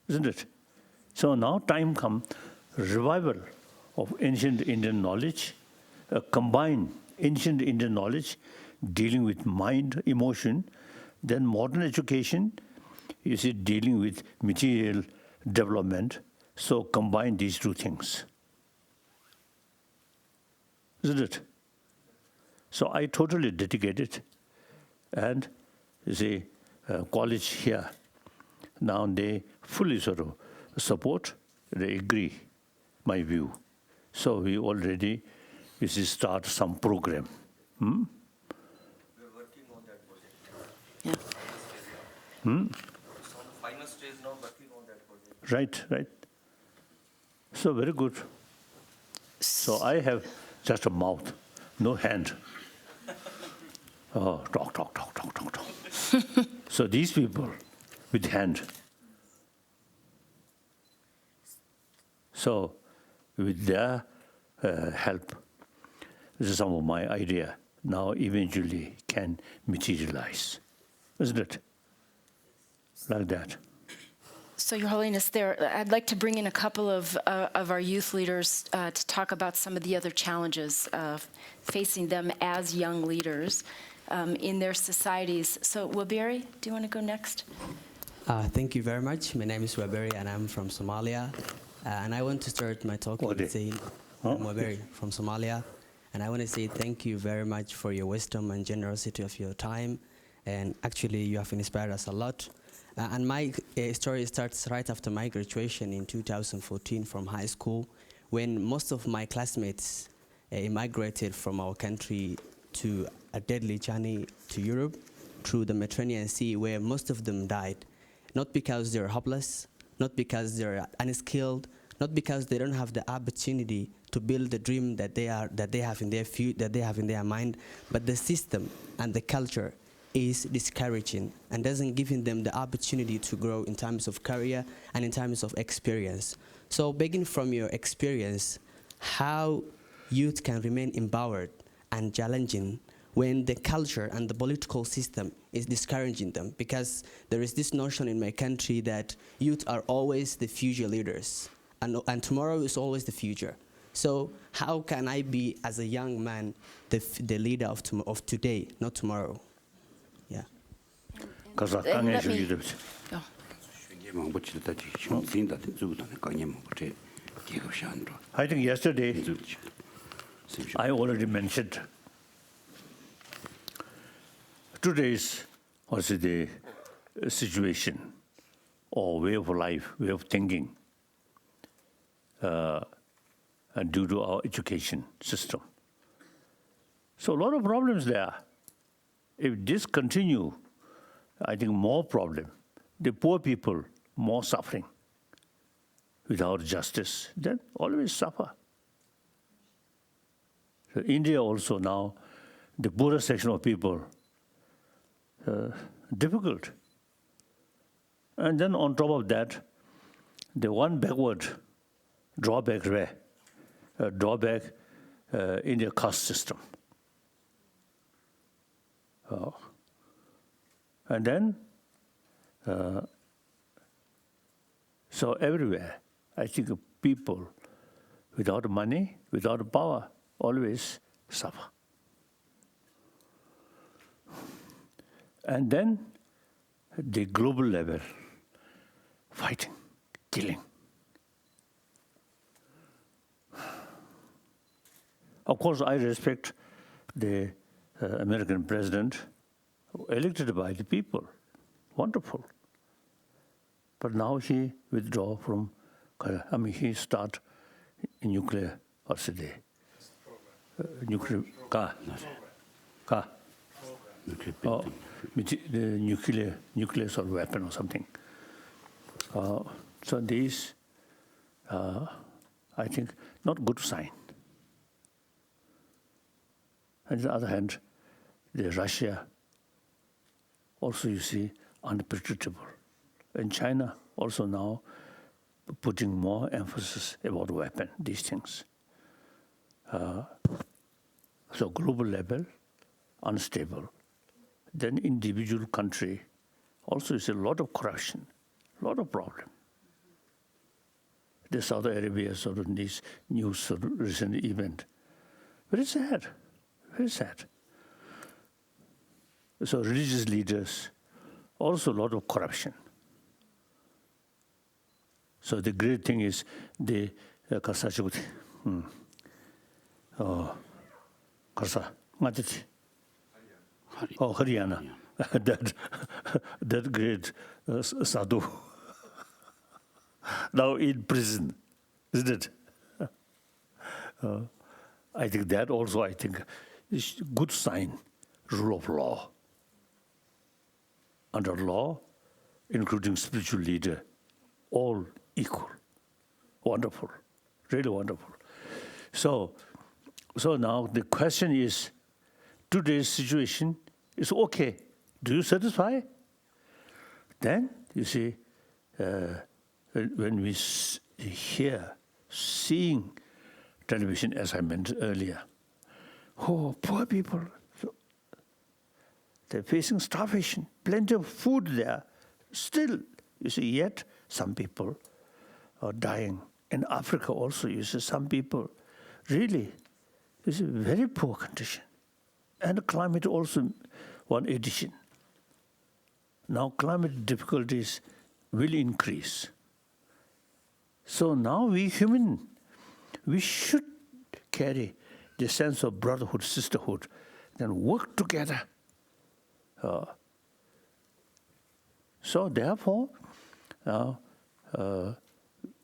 isn't it? So now time come, revival of ancient Indian knowledge, combine ancient Indian knowledge dealing with mind, emotion, then modern education, you see, dealing with material development. So combine these two things. Isn't it? So I totally dedicated, and you see, college here, now they fully sort of support, they agree my view. So we already, you see, start some program. We're working on that project. Yeah. It's on the final stage now, working on that project. Right, right. So very good. So I have just a mouth, no hand. Oh, talk. So these people with hand. So with their help, this is some of my idea now eventually can materialize. Isn't it? Like that. So, Your Holiness, I'd like to bring in a couple of our youth leaders to talk about some of the other challenges facing them as young leaders in their societies. So, Waberi, do you want to go next? Thank you very much. My name is Waberi, and I'm from Somalia. And I want to start my talk with saying, I'm Waberi from Somalia, and I want to say thank you very much for your wisdom and generosity of your time. And actually, you have inspired us a lot. And my story starts right after my graduation in 2014 from high school, when most of my classmates immigrated from our country to a deadly journey to Europe through the Mediterranean Sea, where most of them died. Not because they're hopeless, not because they're unskilled, not because they don't have the opportunity to build the dream that they have in their mind, but the system and the culture is discouraging and doesn't give them the opportunity to grow in terms of career and in terms of experience. So beginning from your experience, how youth can remain empowered and challenging when the culture and the political system is discouraging them, because there is this notion in my country that youth are always the future leaders, and tomorrow is always the future. So how can I be, as a young man, the leader of today, not tomorrow? Yeah. Let me, I think yesterday I already mentioned today's also the situation or way of life, way of thinking due to our education system. So a lot of problems there. If this continue, I think more problem. The poor people, more suffering. Without justice, then always suffer. So India also now, the poorer section of people, difficult. And then on top of that, the one backward drawback in the caste system. And then, so everywhere, I think people without money, without power, always suffer. And then the global level, fighting, killing. Of course, I respect the American president elected by the people. Wonderful. But now he withdraw from, he start nuclear arsenal. Nuclear, the nuclear sort of weapon or something. So these, I think, not good sign. On the other hand, the Russia also, you see, unpredictable. And China also now putting more emphasis about weapon, these things. So global level, unstable. Then individual country, also is a lot of corruption, a lot of problem. The Saudi Arabia sort of this news sort of recent event, very sad, very sad. So religious leaders, also a lot of corruption. So the great thing is the Kasachuti, Haryana, that great sadhu, now in prison, isn't it? I think that also, I think, is good sign, rule of law. Under law, including spiritual leader, all equal. Wonderful, really wonderful. So now the question is, today's situation is okay. Do you satisfy? Then, you see, when we seeing television, as I mentioned earlier, oh, poor people, they're facing starvation, plenty of food there. Still, you see, yet some people are dying. In Africa also, you see, some people really, you see, very poor condition. And climate also, one addition. Now climate difficulties will increase. So now we human, we should carry the sense of brotherhood, sisterhood, then work together. So therefore,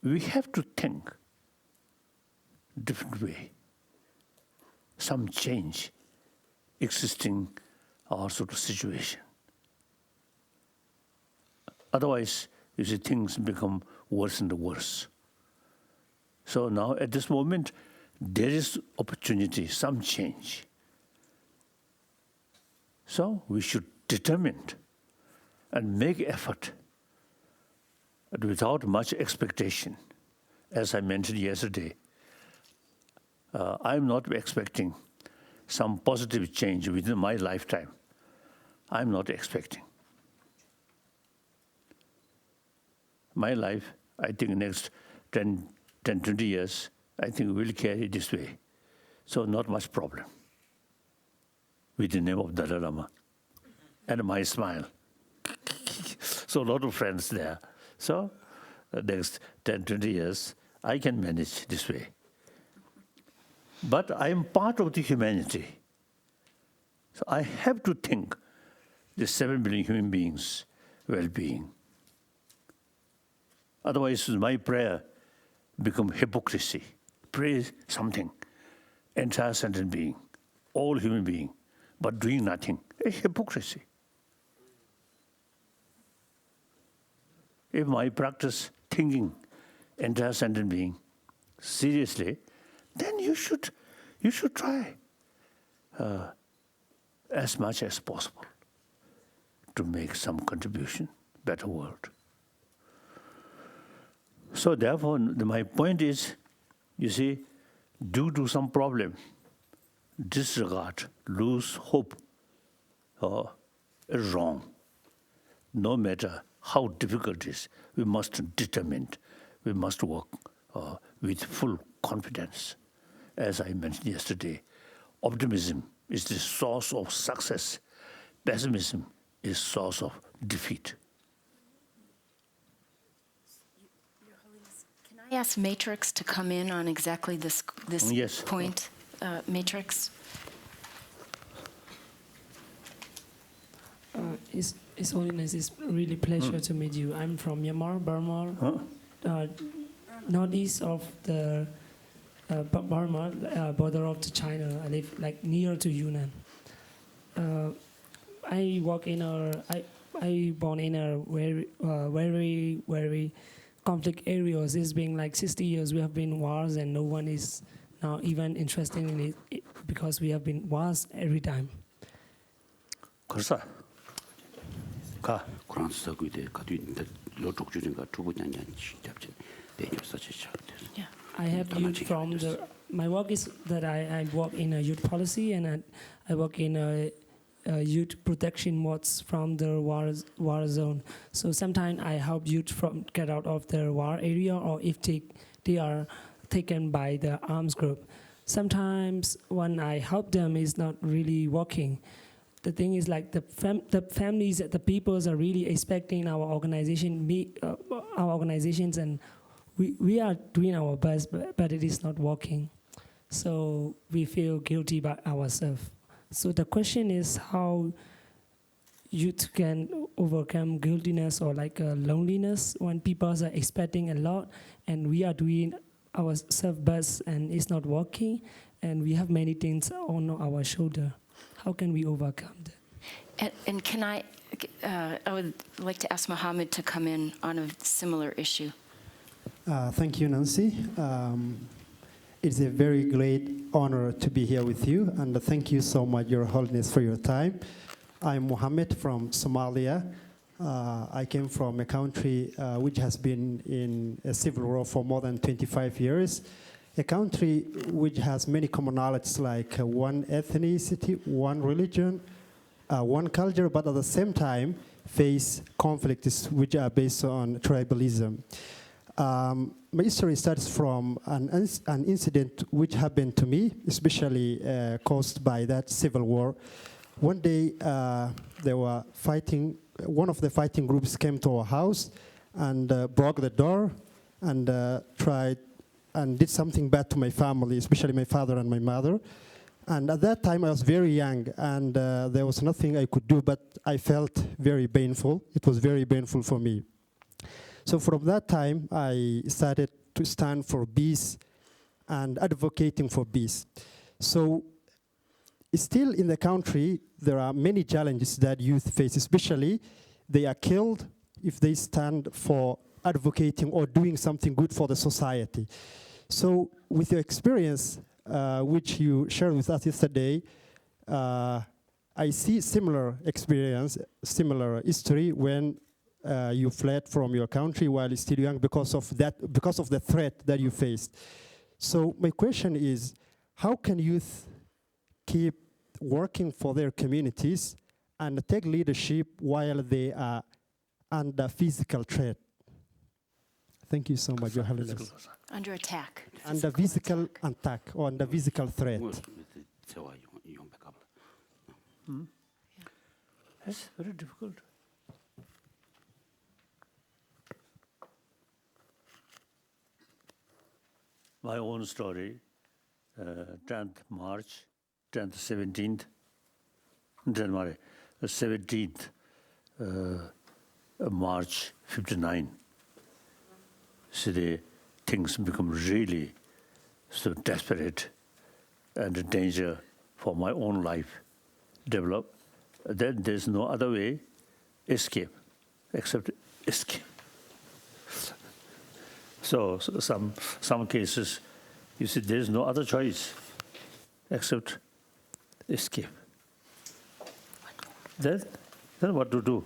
we have to think different way. Some change existing our sort of situation. Otherwise, you see, things become worse and worse. So now, at this moment, there is opportunity, some change. So we should determine and make effort without much expectation. As I mentioned yesterday, I'm not expecting some positive change within my lifetime. I'm not expecting. My life, I think next 10, 20 years, I think we'll carry this way. So not much problem with the name of Dalai Lama and my smile. So a lot of friends there. So next 10, 20 years, I can manage this way. But I am part of the humanity. So I have to think the 7 billion human beings' well-being. Otherwise, my prayer become hypocrisy. Pray something, entire sentient being, all human being, but doing nothing. A hypocrisy. If I practice thinking entire sentient being seriously, then you should try as much as possible to make some contribution, better world. So therefore, my point is, you see, due to some problem, disregard, lose hope, is wrong. No matter how difficult it is, we must determine, we must work with full confidence. As I mentioned yesterday, optimism is the source of success. Pessimism is source of defeat. Your Holiness, can I ask Matrix to come in on exactly this Yes. point? Matrix? His Holiness, it's really pleasure to meet you. I'm from Myanmar, Burma, northeast of the Burma, border of China. I live like near to Yunnan. I born in a very conflict areas. It's been like 60 years. We have been wars, and no one is now even interested in it because we have been wars every time. 그래서 가. Yeah, I have youth from my work is that I work in a youth policy, and I work in a youth protection wards from the war zone. So sometimes I help youth from get out of the war area, or if they are taken by the arms group. Sometimes when I help them, it's not really working. The thing is, like the families, the peoples are really expecting our organizations, and we are doing our best, but it is not working. So we feel guilty by ourselves. So the question is how youth can overcome guiltiness or like loneliness when people are expecting a lot, and we are doing our self-best and it's not working, and we have many things on our shoulder. How can we overcome that? And can I would like to ask Mohammed to come in on a similar issue. Thank you, Nancy. It's a very great honor to be here with you, and thank you so much, Your Holiness, for your time. I'm Mohammed from Somalia. I came from a country which has been in a civil war for more than 25 years. A country which has many commonalities like one ethnicity, one religion, one culture, but at the same time face conflicts which are based on tribalism. My history starts from an incident which happened to me, especially caused by that civil war. One day they were fighting, one of the fighting groups came to our house and broke the door and tried and did something bad to my family, especially my father and my mother. And at that time, I was very young, and there was nothing I could do, but I felt very painful. It was very painful for me. So from that time, I started to stand for peace and advocating for peace. So still in the country, there are many challenges that youth face, especially they are killed if they stand for advocating or doing something good for the society. So with your experience, which you shared with us yesterday, I see similar experience, similar history when you fled from your country while still young because of the threat that you faced. So my question is, how can youth keep working for their communities and take leadership while they are under physical threat? Thank you so much, Your Holiness. Under attack. Under physical attack or under physical threat. Hmm? That's very difficult. my own story, 10th March, 10th, 17th, January, 17th March 59. So the things become really so desperate and the danger for my own life develop. Then there's no other way escape except escape. So some cases, you see, there's no other choice except escape. Then what to do?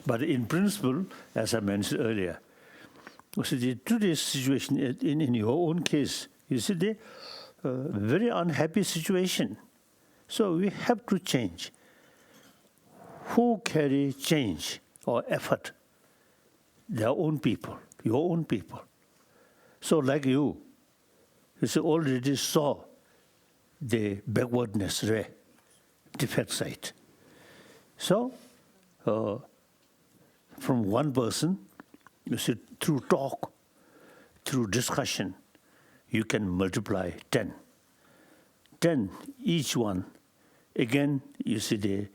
But in principle, as I mentioned earlier, you see, today's situation in your own case, you see, the very unhappy situation. So we have to change. Who carry change or effort? Their own people, your own people. So like you see, already saw the backwardness, defect side. So from one person, you see, through talk, through discussion, you can multiply 10. 10, each one. Again, you see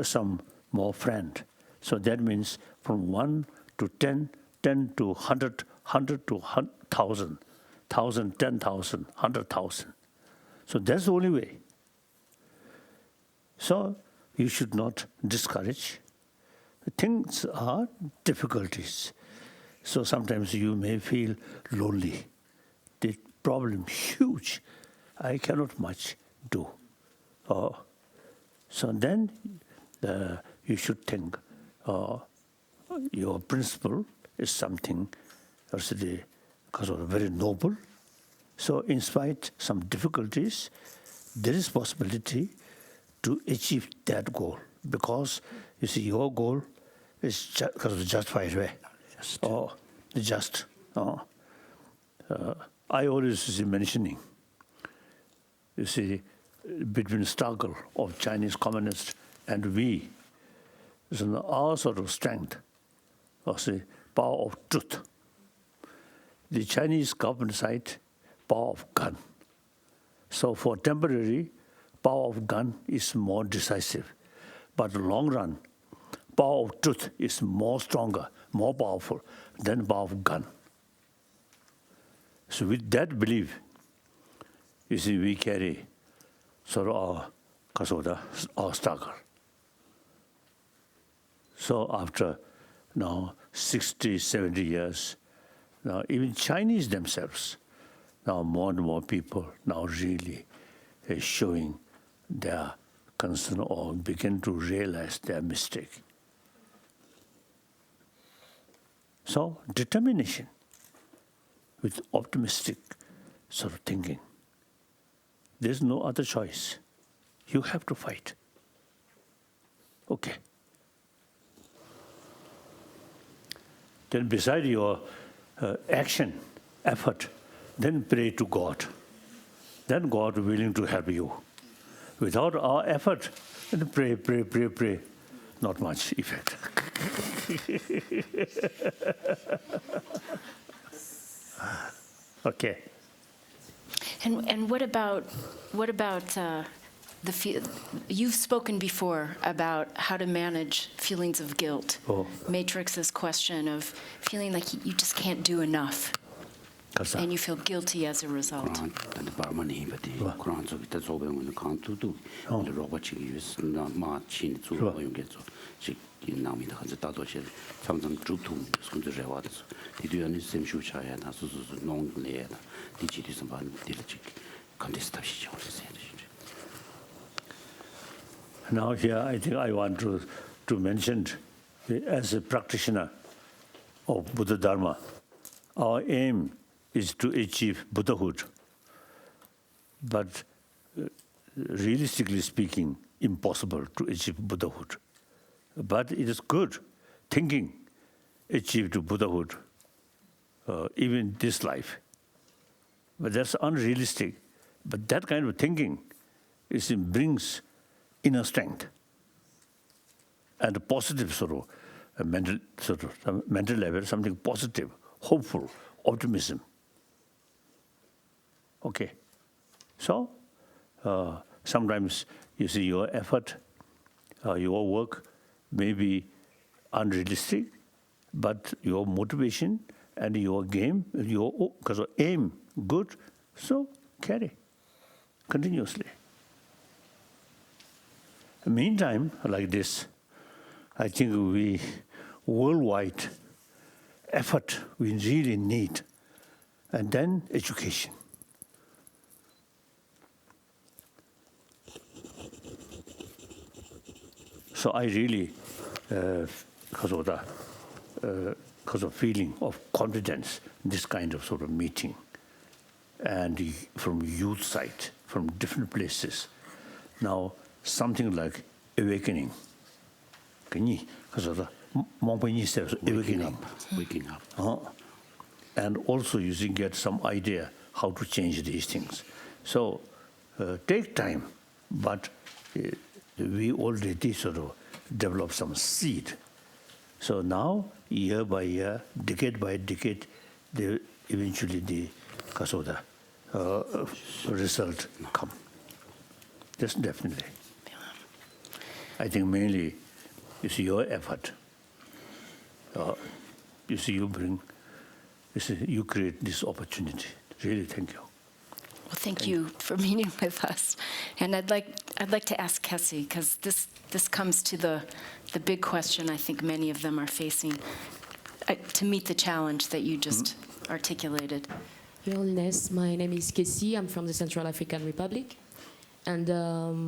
some more friend. So that means from 1 to 10, 10 to 100, 100 to 1,000, 1,000, 10,000, 100,000. So that's the only way. So you should not discourage. Things are difficulties. So sometimes you may feel lonely. The problem huge. I cannot much do. So then you should think your principle is something very noble. So in spite of some difficulties, there is possibility to achieve that goal. Because you see, your goal is justified way. Just. I always see mentioning, you see, between struggle of Chinese communists and we, is our sort of strength, or say, power of truth. The Chinese government side, power of gun. So for temporary, power of gun is more decisive. But in the long run, power of truth is more stronger, more powerful than power of gun. So with that belief, you see, we carry sort of our struggle. So after now 60, 70 years, now even Chinese themselves, now more and more people now really showing their concern or begin to realize their mistake. So determination with optimistic sort of thinking. There's no other choice. You have to fight. Okay. Then beside your action, effort, then pray to God. Then God is willing to help you. Without our effort, then pray. Not much effect. Okay. And what about you've spoken before about how to manage feelings of guilt. Matrix's question of feeling like you just can't do enough. And you feel guilty as a result. Now here I think I want to mention, as a practitioner of Buddha Dharma, our aim is to achieve Buddhahood. But realistically speaking, impossible to achieve Buddhahood. But it is good thinking achieved Buddhahood, even this life. But that's unrealistic. But that kind of thinking brings inner strength and a positive mental level, something positive, hopeful, optimism. Okay, so sometimes you see your effort, your work may be unrealistic, but your motivation and your game, your aim good, so carry continuously. Meantime, like this, I think we worldwide effort we really need, and then education. So I really, because of feeling of confidence, this kind of sort of meeting, and from youth side, from different places, now something like awakening. Because of the awakening. Waking up. And also you can get some idea how to change these things. So take time, but we already sort of develop some seed. So now, year by year, decade by decade, eventually the result come. Yes, definitely. I think mainly you see your effort. You see you create this opportunity. Really, thank you. Well, thank you for meeting with us. And I'd like to ask Kessie, because this comes to the big question I think many of them are facing, to meet the challenge that you just articulated. Your Holiness, my name is Kessie. I'm from the Central African Republic. And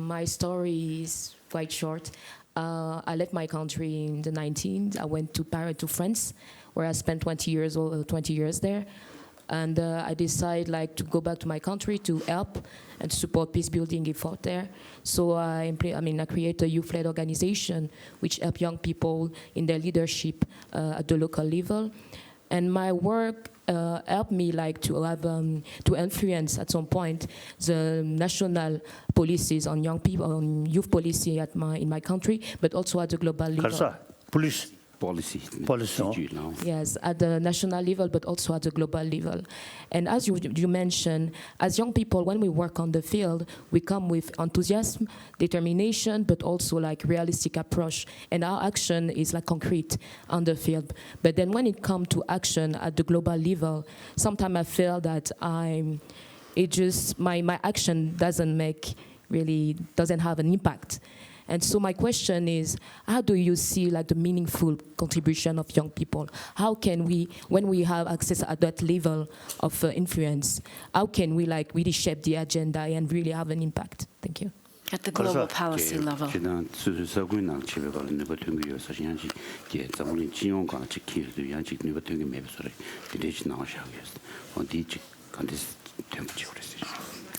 my story is quite short. I left my country in the 19th. I went to France, where I spent 20 years there. And I decided to go back to my country to help and support peace-building effort there. So I create a youth-led organization which help young people in their leadership at the local level. And my work helped me to influence at some point the national policies on young people, on youth policy in my country, but also at the global level. Policy. No? Yes, at the national level, but also at the global level. And as you mentioned, as young people, when we work on the field, we come with enthusiasm, determination, but also realistic approach. And our action is concrete on the field. But then when it comes to action at the global level, sometimes I feel that my action doesn't have an impact. And so my question is, how do you see the meaningful contribution of young people? How can we, when we have access at that level of influence, how can we really shape the agenda and really have an impact? Thank you. At the global policy level.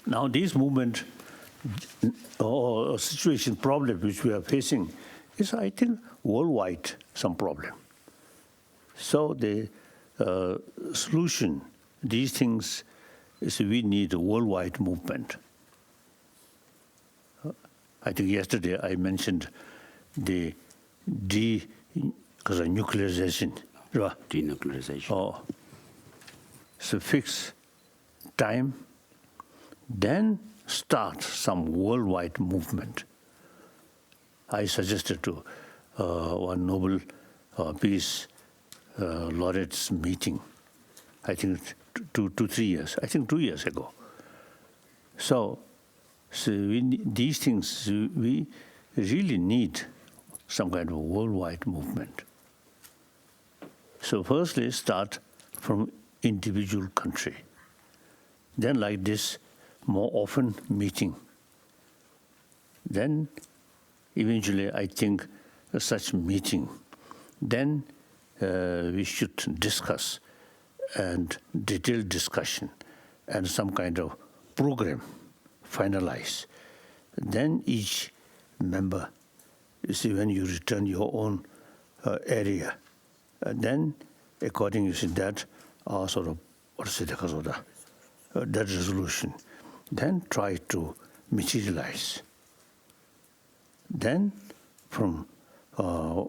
Now this movement or situation problem which we are facing is, I think, worldwide some problem. So the solution, these things, is we need a worldwide movement. I think yesterday I mentioned the denuclearization. Denuclearization. So fix time, then start some worldwide movement. I suggested to one Nobel Peace Laureates meeting, I think 2 years ago. So these things, we really need some kind of worldwide movement. So firstly, start from individual country. Then like this, more often meeting. Then eventually I think such meeting, then we should discuss and detailed discussion and some kind of program finalize. Then each member, you see, when you return your own area, then according to that sort of that resolution, then try to materialize. Then from 1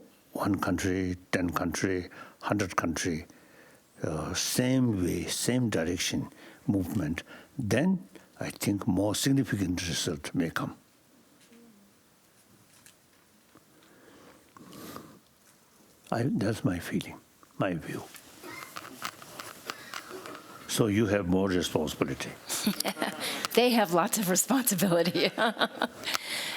country, 10 country, 100 country, same way, same direction movement, then I think more significant result may come. That's my feeling, my view. So you have more responsibility. They have lots of responsibility.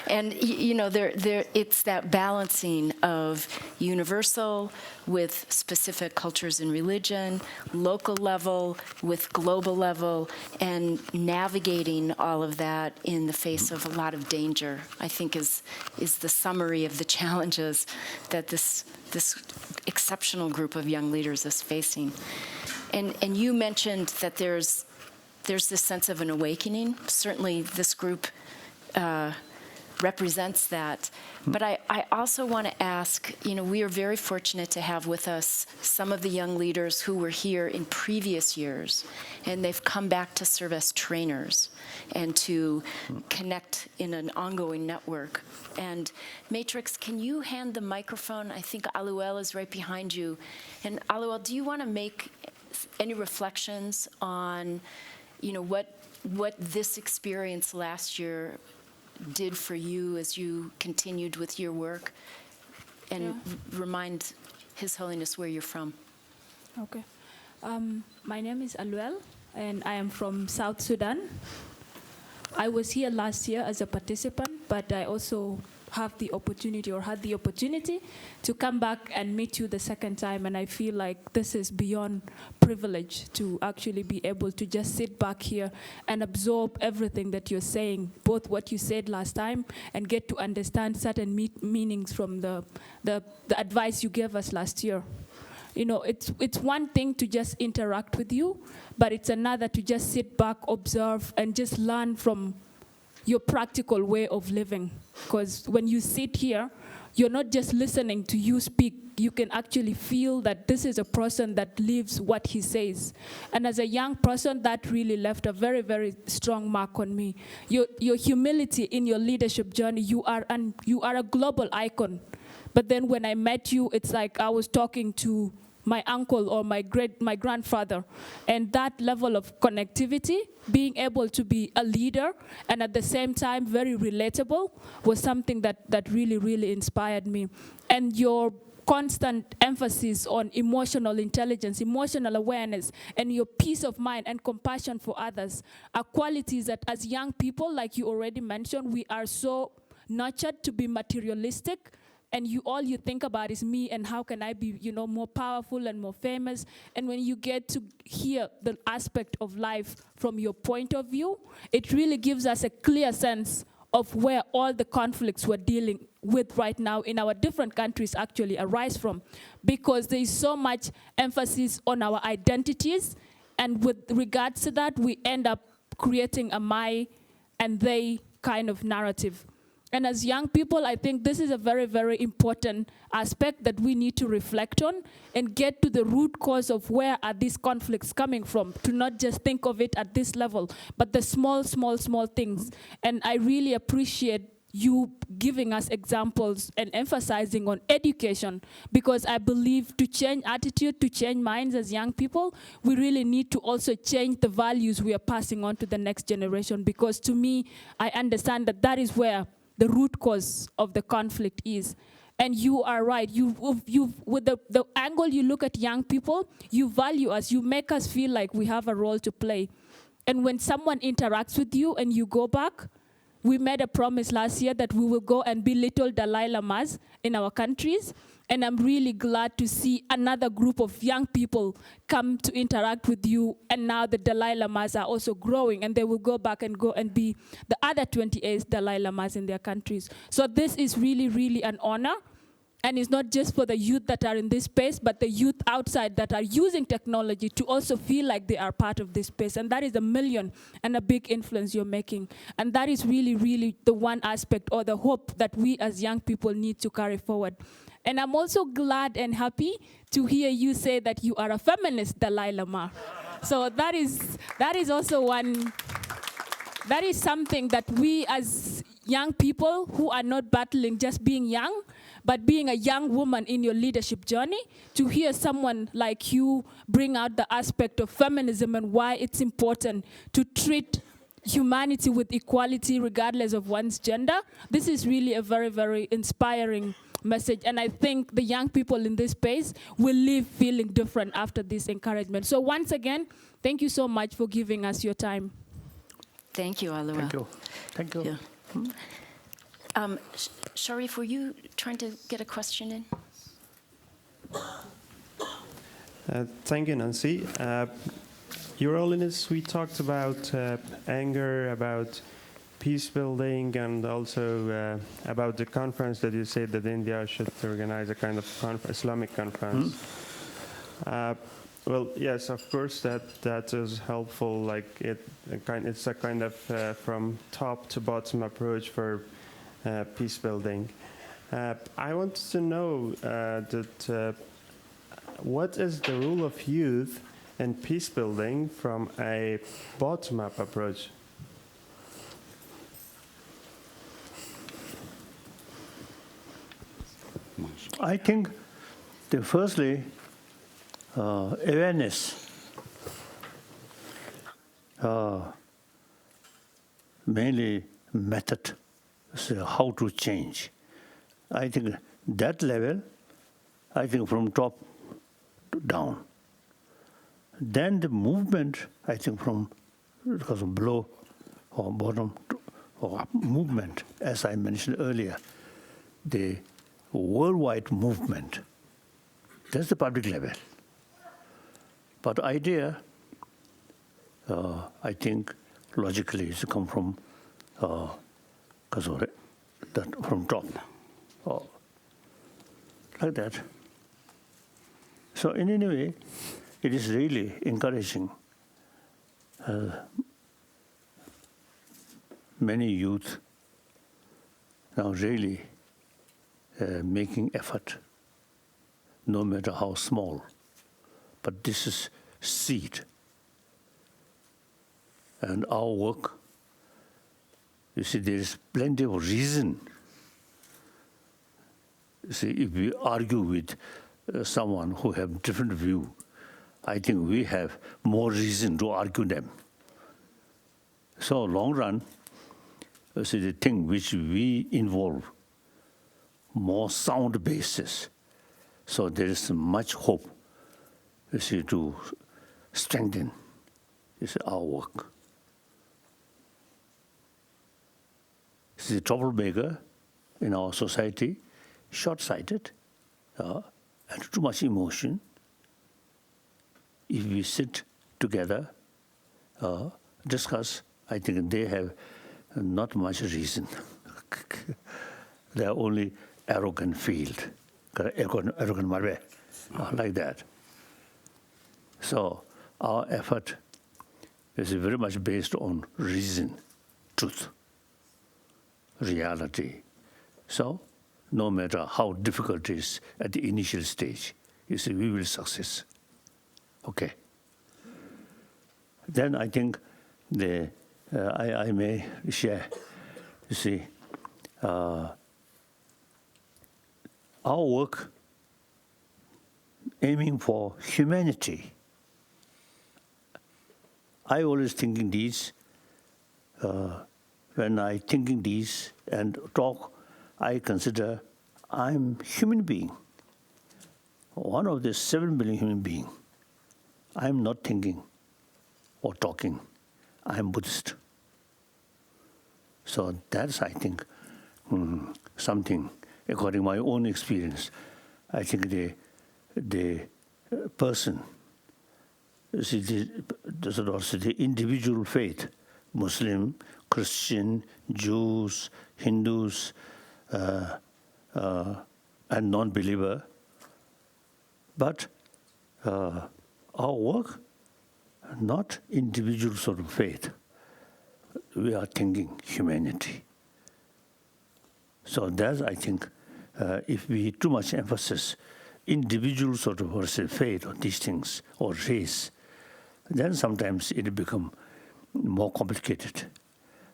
And you know, it's that balancing of universal with specific cultures and religion, local level with global level, and navigating all of that in the face of a lot of danger, I think is the summary of the challenges that this exceptional group of young leaders is facing. And you mentioned that there's this sense of an awakening. Certainly this group represents that. But I also want to ask, you know, we are very fortunate to have with us some of the young leaders who were here in previous years, and they've come back to serve as trainers and to connect in an ongoing network. And Matrix, can you hand the microphone? I think Aluel is right behind you. And Aluel, do you want to make any reflections on, you know, what this experience last year did for you as you continued with your work, and remind His Holiness where you're from? Okay. My name is Aluel, and I am from South Sudan. I was here last year as a participant, but I also have the opportunity, or had the opportunity, to come back and meet you the second time, and I feel like this is beyond privilege to actually be able to just sit back here and absorb everything that you're saying, both what you said last time and get to understand certain meanings from the advice you gave us last year. You know, it's one thing to just interact with you, but it's another to just sit back, observe, and just learn from your practical way of living. Because when you sit here, you're not just listening to you speak, you can actually feel that this is a person that lives what he says. And as a young person, that really left a very, very strong mark on me. Your humility in your leadership journey, you are a global icon. But then when I met you, it's like I was talking to my uncle or my grandfather. And that level of connectivity, being able to be a leader and at the same time very relatable, was something that really, really inspired me. And your constant emphasis on emotional intelligence, emotional awareness, and your peace of mind and compassion for others are qualities that as young people, like you already mentioned, we are so nurtured to be materialistic. And all you think about is me and how can I be, you know, more powerful and more famous. And when you get to hear the aspect of life from your point of view, it really gives us a clear sense of where all the conflicts we're dealing with right now in our different countries actually arise from. Because there is so much emphasis on our identities. And with regards to that, we end up creating a my and they kind of narrative. And as young people, I think this is a very, very important aspect that we need to reflect on and get to the root cause of where are these conflicts coming from, to not just think of it at this level, but the small, small, small things. And I really appreciate you giving us examples and emphasizing on education, because I believe to change attitude, to change minds as young people, we really need to also change the values we are passing on to the next generation, because to me, I understand that that is where the root cause of the conflict is. And you are right. With the angle you look at young people, you value us. You make us feel like we have a role to play. And when someone interacts with you and you go back, we made a promise last year that we will go and be little Dalai Lamas in our countries. And I'm really glad to see another group of young people come to interact with you. And now the Dalai Lamas are also growing, and they will go back and be the other 28 Dalai Lamas in their countries. So this is really, really an honor. And it's not just for the youth that are in this space, but the youth outside that are using technology to also feel like they are part of this space. And that is a million and a big influence you're making. And that is really, really the one aspect or the hope that we as young people need to carry forward. And I'm also glad and happy to hear you say that you are a feminist Dalai Lama. So that is also one, that is something that we as young people who are not battling just being young, But being a young woman in your leadership journey, to hear someone like you bring out the aspect of feminism and why it's important to treat humanity with equality regardless of one's gender, this is really a very, very inspiring message. And I think the young people in this space will leave feeling different after this encouragement. So once again, thank you so much for giving us your time. Thank you, Alua. Thank you. Thank you. Yeah. Sharif, were you trying to get a question in? Thank you, Nancy. Your Holiness, we talked about anger, about peace building, and also about the conference that you said that India should organize a kind of Islamic conference. Well, yes, of course, that is helpful. Like it's a kind of from top to bottom approach for peace building. I wanted to know that what is the role of youth in peace building from a bottom-up approach? I think firstly, awareness, mainly method, so how to change. I think that level, I think from top to down. Then the movement, I think from because of below or bottom to, or up movement, as I mentioned earlier, the worldwide movement. That's the public level. But the idea, I think, logically, is to come from from top, like that. So in any way, it is really encouraging many youth now really making effort, no matter how small. But this is seed. And our work, you see, there is plenty of reason. You see, if we argue with someone who have different view, I think we have more reason to argue them. So long run, you see, the thing which we involve, more sound basis. So there is much hope, you see, to strengthen our work. See, the troublemaker in our society, short-sighted, and too much emotion. If we sit together, discuss, I think they have not much reason. They are only arrogant field, arrogant marbe, like that. So our effort is very much based on reason, truth, reality. So no matter how difficult it is at the initial stage, you see, we will success. Okay. Then I think I may share, you see, our work aiming for humanity. I always thinking these, when I thinking these and talk, I consider I'm human being, one of the 7 billion human beings. I'm not thinking or talking. I'm Buddhist. So that's, I think, something, according to my own experience, I think the person, see, the individual faith, Muslim, Christian, Jews, Hindus, and non-believer, but our work, not individual sort of faith. We are thinking humanity. So that's, I think, if we too much emphasis individual sort of faith on these things or race, then sometimes it become more complicated.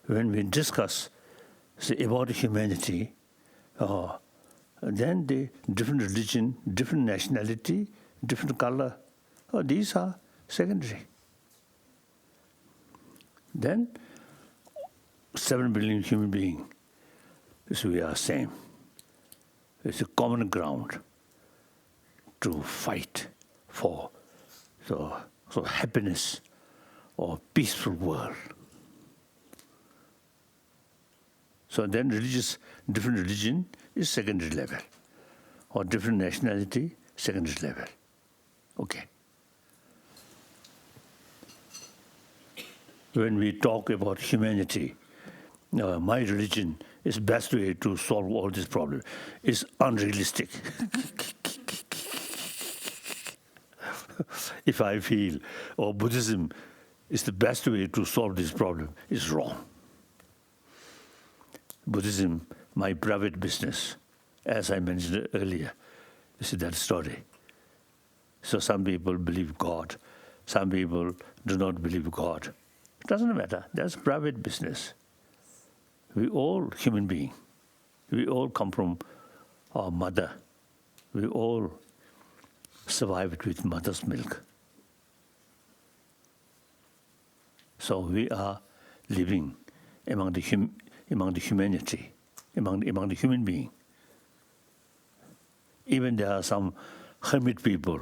When we discuss, say, about humanity, then the different religion, different nationality, different color, these are secondary. Then 7 billion human beings, so we are same. It's a common ground to fight for so happiness or peaceful world. So then different religion is secondary level, or different nationality, secondary level. Okay. When we talk about humanity, my religion is best way to solve all this problem. It's unrealistic. If I feel, Buddhism is the best way to solve this problem, it's wrong. Buddhism, my private business, as I mentioned earlier. You see that story. So some people believe God, some people do not believe God. It doesn't matter. That's private business. We all human beings. We all come from our mother. We all survived with mother's milk. So we are living among the humanity, among the human being. Even there are some hermit people.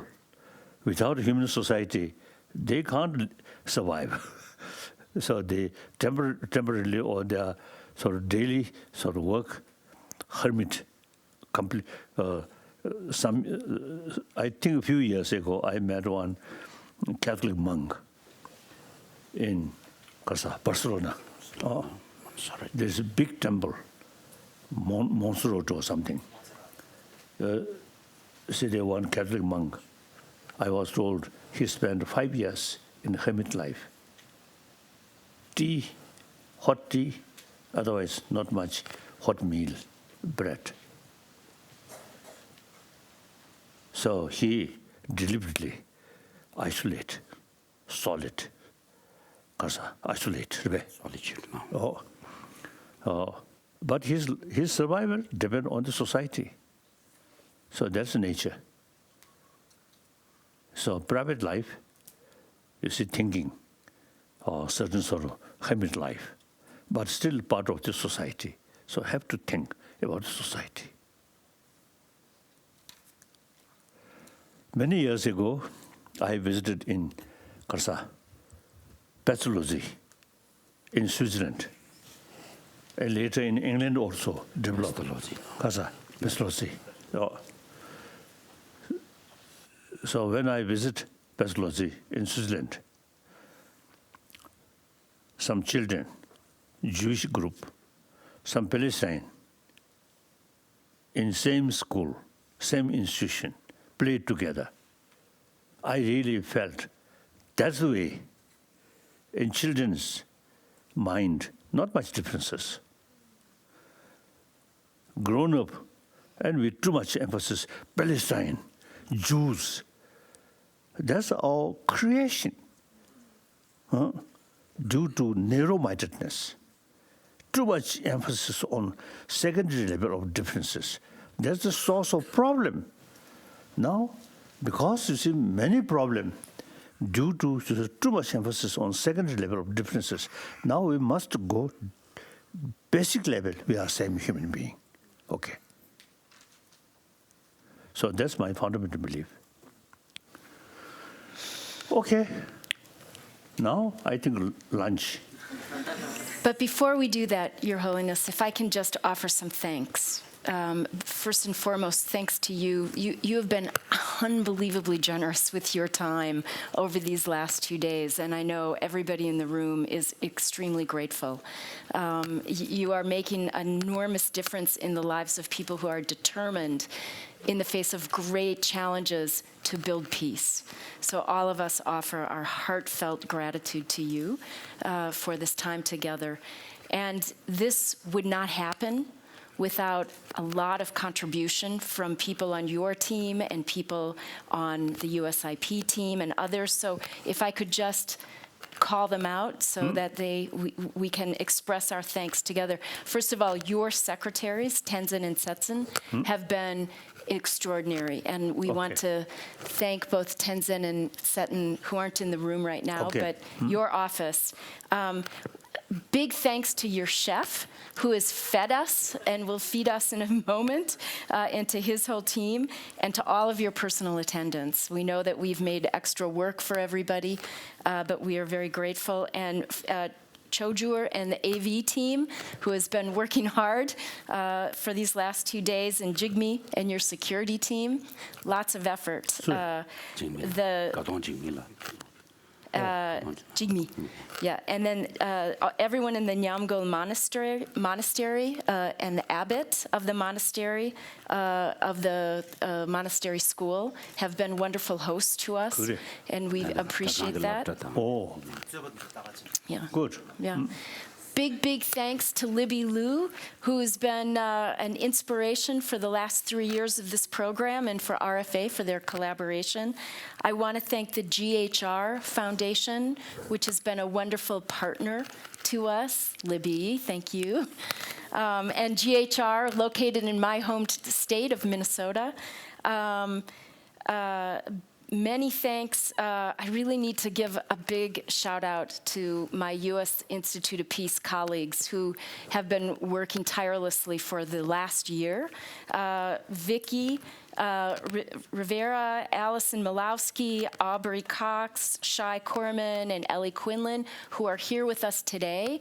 Without human society, they can't survive. So they temporarily, or their sort of daily sort of work, hermit, complete. I think a few years ago, I met one Catholic monk in Barcelona. There's a big temple, Montserrat or something. See, there one Catholic monk. I was told he spent 5 years in hermit life. Tea, hot tea, otherwise not much hot meal, bread. So he deliberately isolate, solid, isolate. Solitude. But his survival depends on the society. So that's nature. So private life, you see, thinking, or certain sort of hermit life, but still part of the society. So have to think about the society. Many years ago, I visited in pathology in Switzerland, and later in England also developed pathology. So when I visit pathology in Switzerland, some children, Jewish group, some Palestine, in same school, same institution, played together. I really felt that's the way in children's mind, not much differences. Grown up and with too much emphasis, Palestine, Jews, that's our creation. Due to narrow-mindedness, too much emphasis on secondary level of differences. That's the source of problem. Now, because you see many problems due to too much emphasis on secondary level of differences, now we must go basic level. We are same human being. Okay. So that's my fundamental belief. Okay. Now, I think lunch. But before we do that, Your Holiness, if I can just offer some thanks. First and foremost, thanks to you. You have been unbelievably generous with your time over these last 2 days, and I know everybody in the room is extremely grateful. You are making an enormous difference in the lives of people who are determined in the face of great challenges to build peace. So all of us offer our heartfelt gratitude to you for this time together. And this would not happen without a lot of contribution from people on your team and people on the USIP team and others. So if I could just call them out so that we can express our thanks together. First of all, your secretaries, Tenzin and Setsun, have been extraordinary, and we want to thank both Tenzin and Setsun, who aren't in the room right now, but your office. Big thanks to your chef, who has fed us and will feed us in a moment, and to his whole team, and to all of your personal attendants. We know that we've made extra work for everybody, but we are very grateful. And Chojur and the AV team, who has been working hard for these last 2 days, and Jigme and your security team, lots of effort. Jigme, yeah, and then everyone in the Nyamgol monastery and the abbot of the monastery monastery school have been wonderful hosts to us, and we appreciate that. Oh, yeah, good. Yeah. Big thanks to Libby Liu, who has been an inspiration for the last 3 years of this program, and for RFA for their collaboration. I want to thank the GHR Foundation, which has been a wonderful partner to us. Libby, thank you. And GHR, located in my home state of Minnesota. Many thanks. I really need to give a big shout out to my U.S. Institute of Peace colleagues who have been working tirelessly for the last year. Vicky Rivera, Allison Malowski, Aubrey Cox, Shai Korman, and Ellie Quinlan, who are here with us today.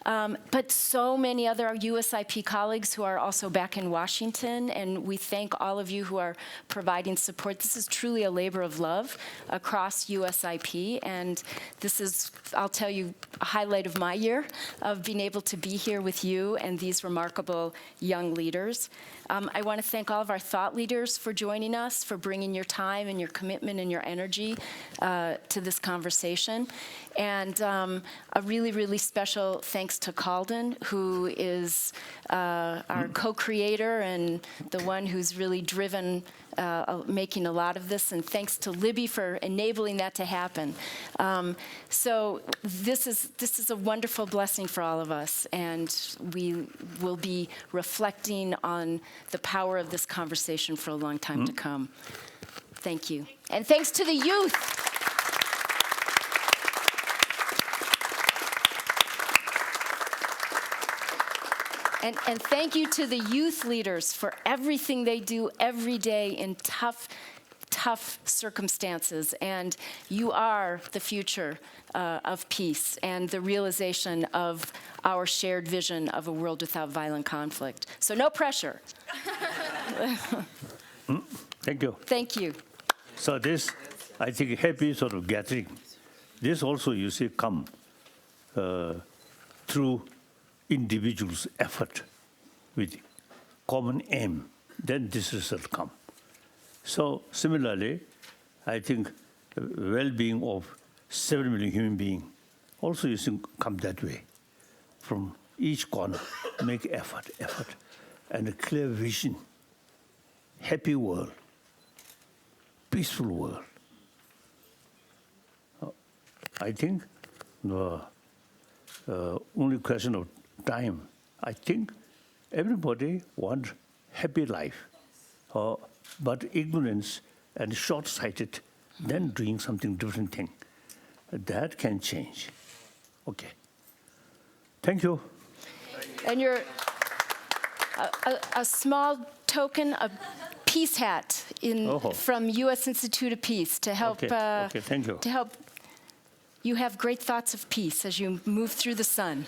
But so many other USIP colleagues who are also back in Washington, and we thank all of you who are providing support. This is truly a labor of love across USIP, and this is, I'll tell you, a highlight of my year, of being able to be here with you and these remarkable young leaders. I want to thank all of our thought leaders for joining us, for bringing your time and your commitment and your energy to this conversation. And a really, really special thanks to Calden, who is our co-creator and the one who's really driven making a lot of this, and thanks to Libby for enabling that to happen. So this is a wonderful blessing for all of us, and we will be reflecting on the power of this conversation for a long time to come. Thank you. And thanks to the youth. And thank you to the youth leaders for everything they do every day in tough circumstances. And you are the future of peace and the realization of our shared vision of a world without violent conflict. So no pressure. Thank you. Thank you. So this, I think, happy sort of gathering, this also, you see, come through individuals' effort with common aim, then this result come. So similarly, I think well-being of 7 million human beings also you see come that way. From each corner, make effort, and a clear vision, happy world, peaceful world. I think the only question of time. I think everybody wants happy life, but ignorance and short-sighted, then doing something different thing. That can change. Okay. Thank you. And you're a small token, a peace hat from U.S. Institute of Peace to help. Okay, thank you. To help you have great thoughts of peace as you move through the sun.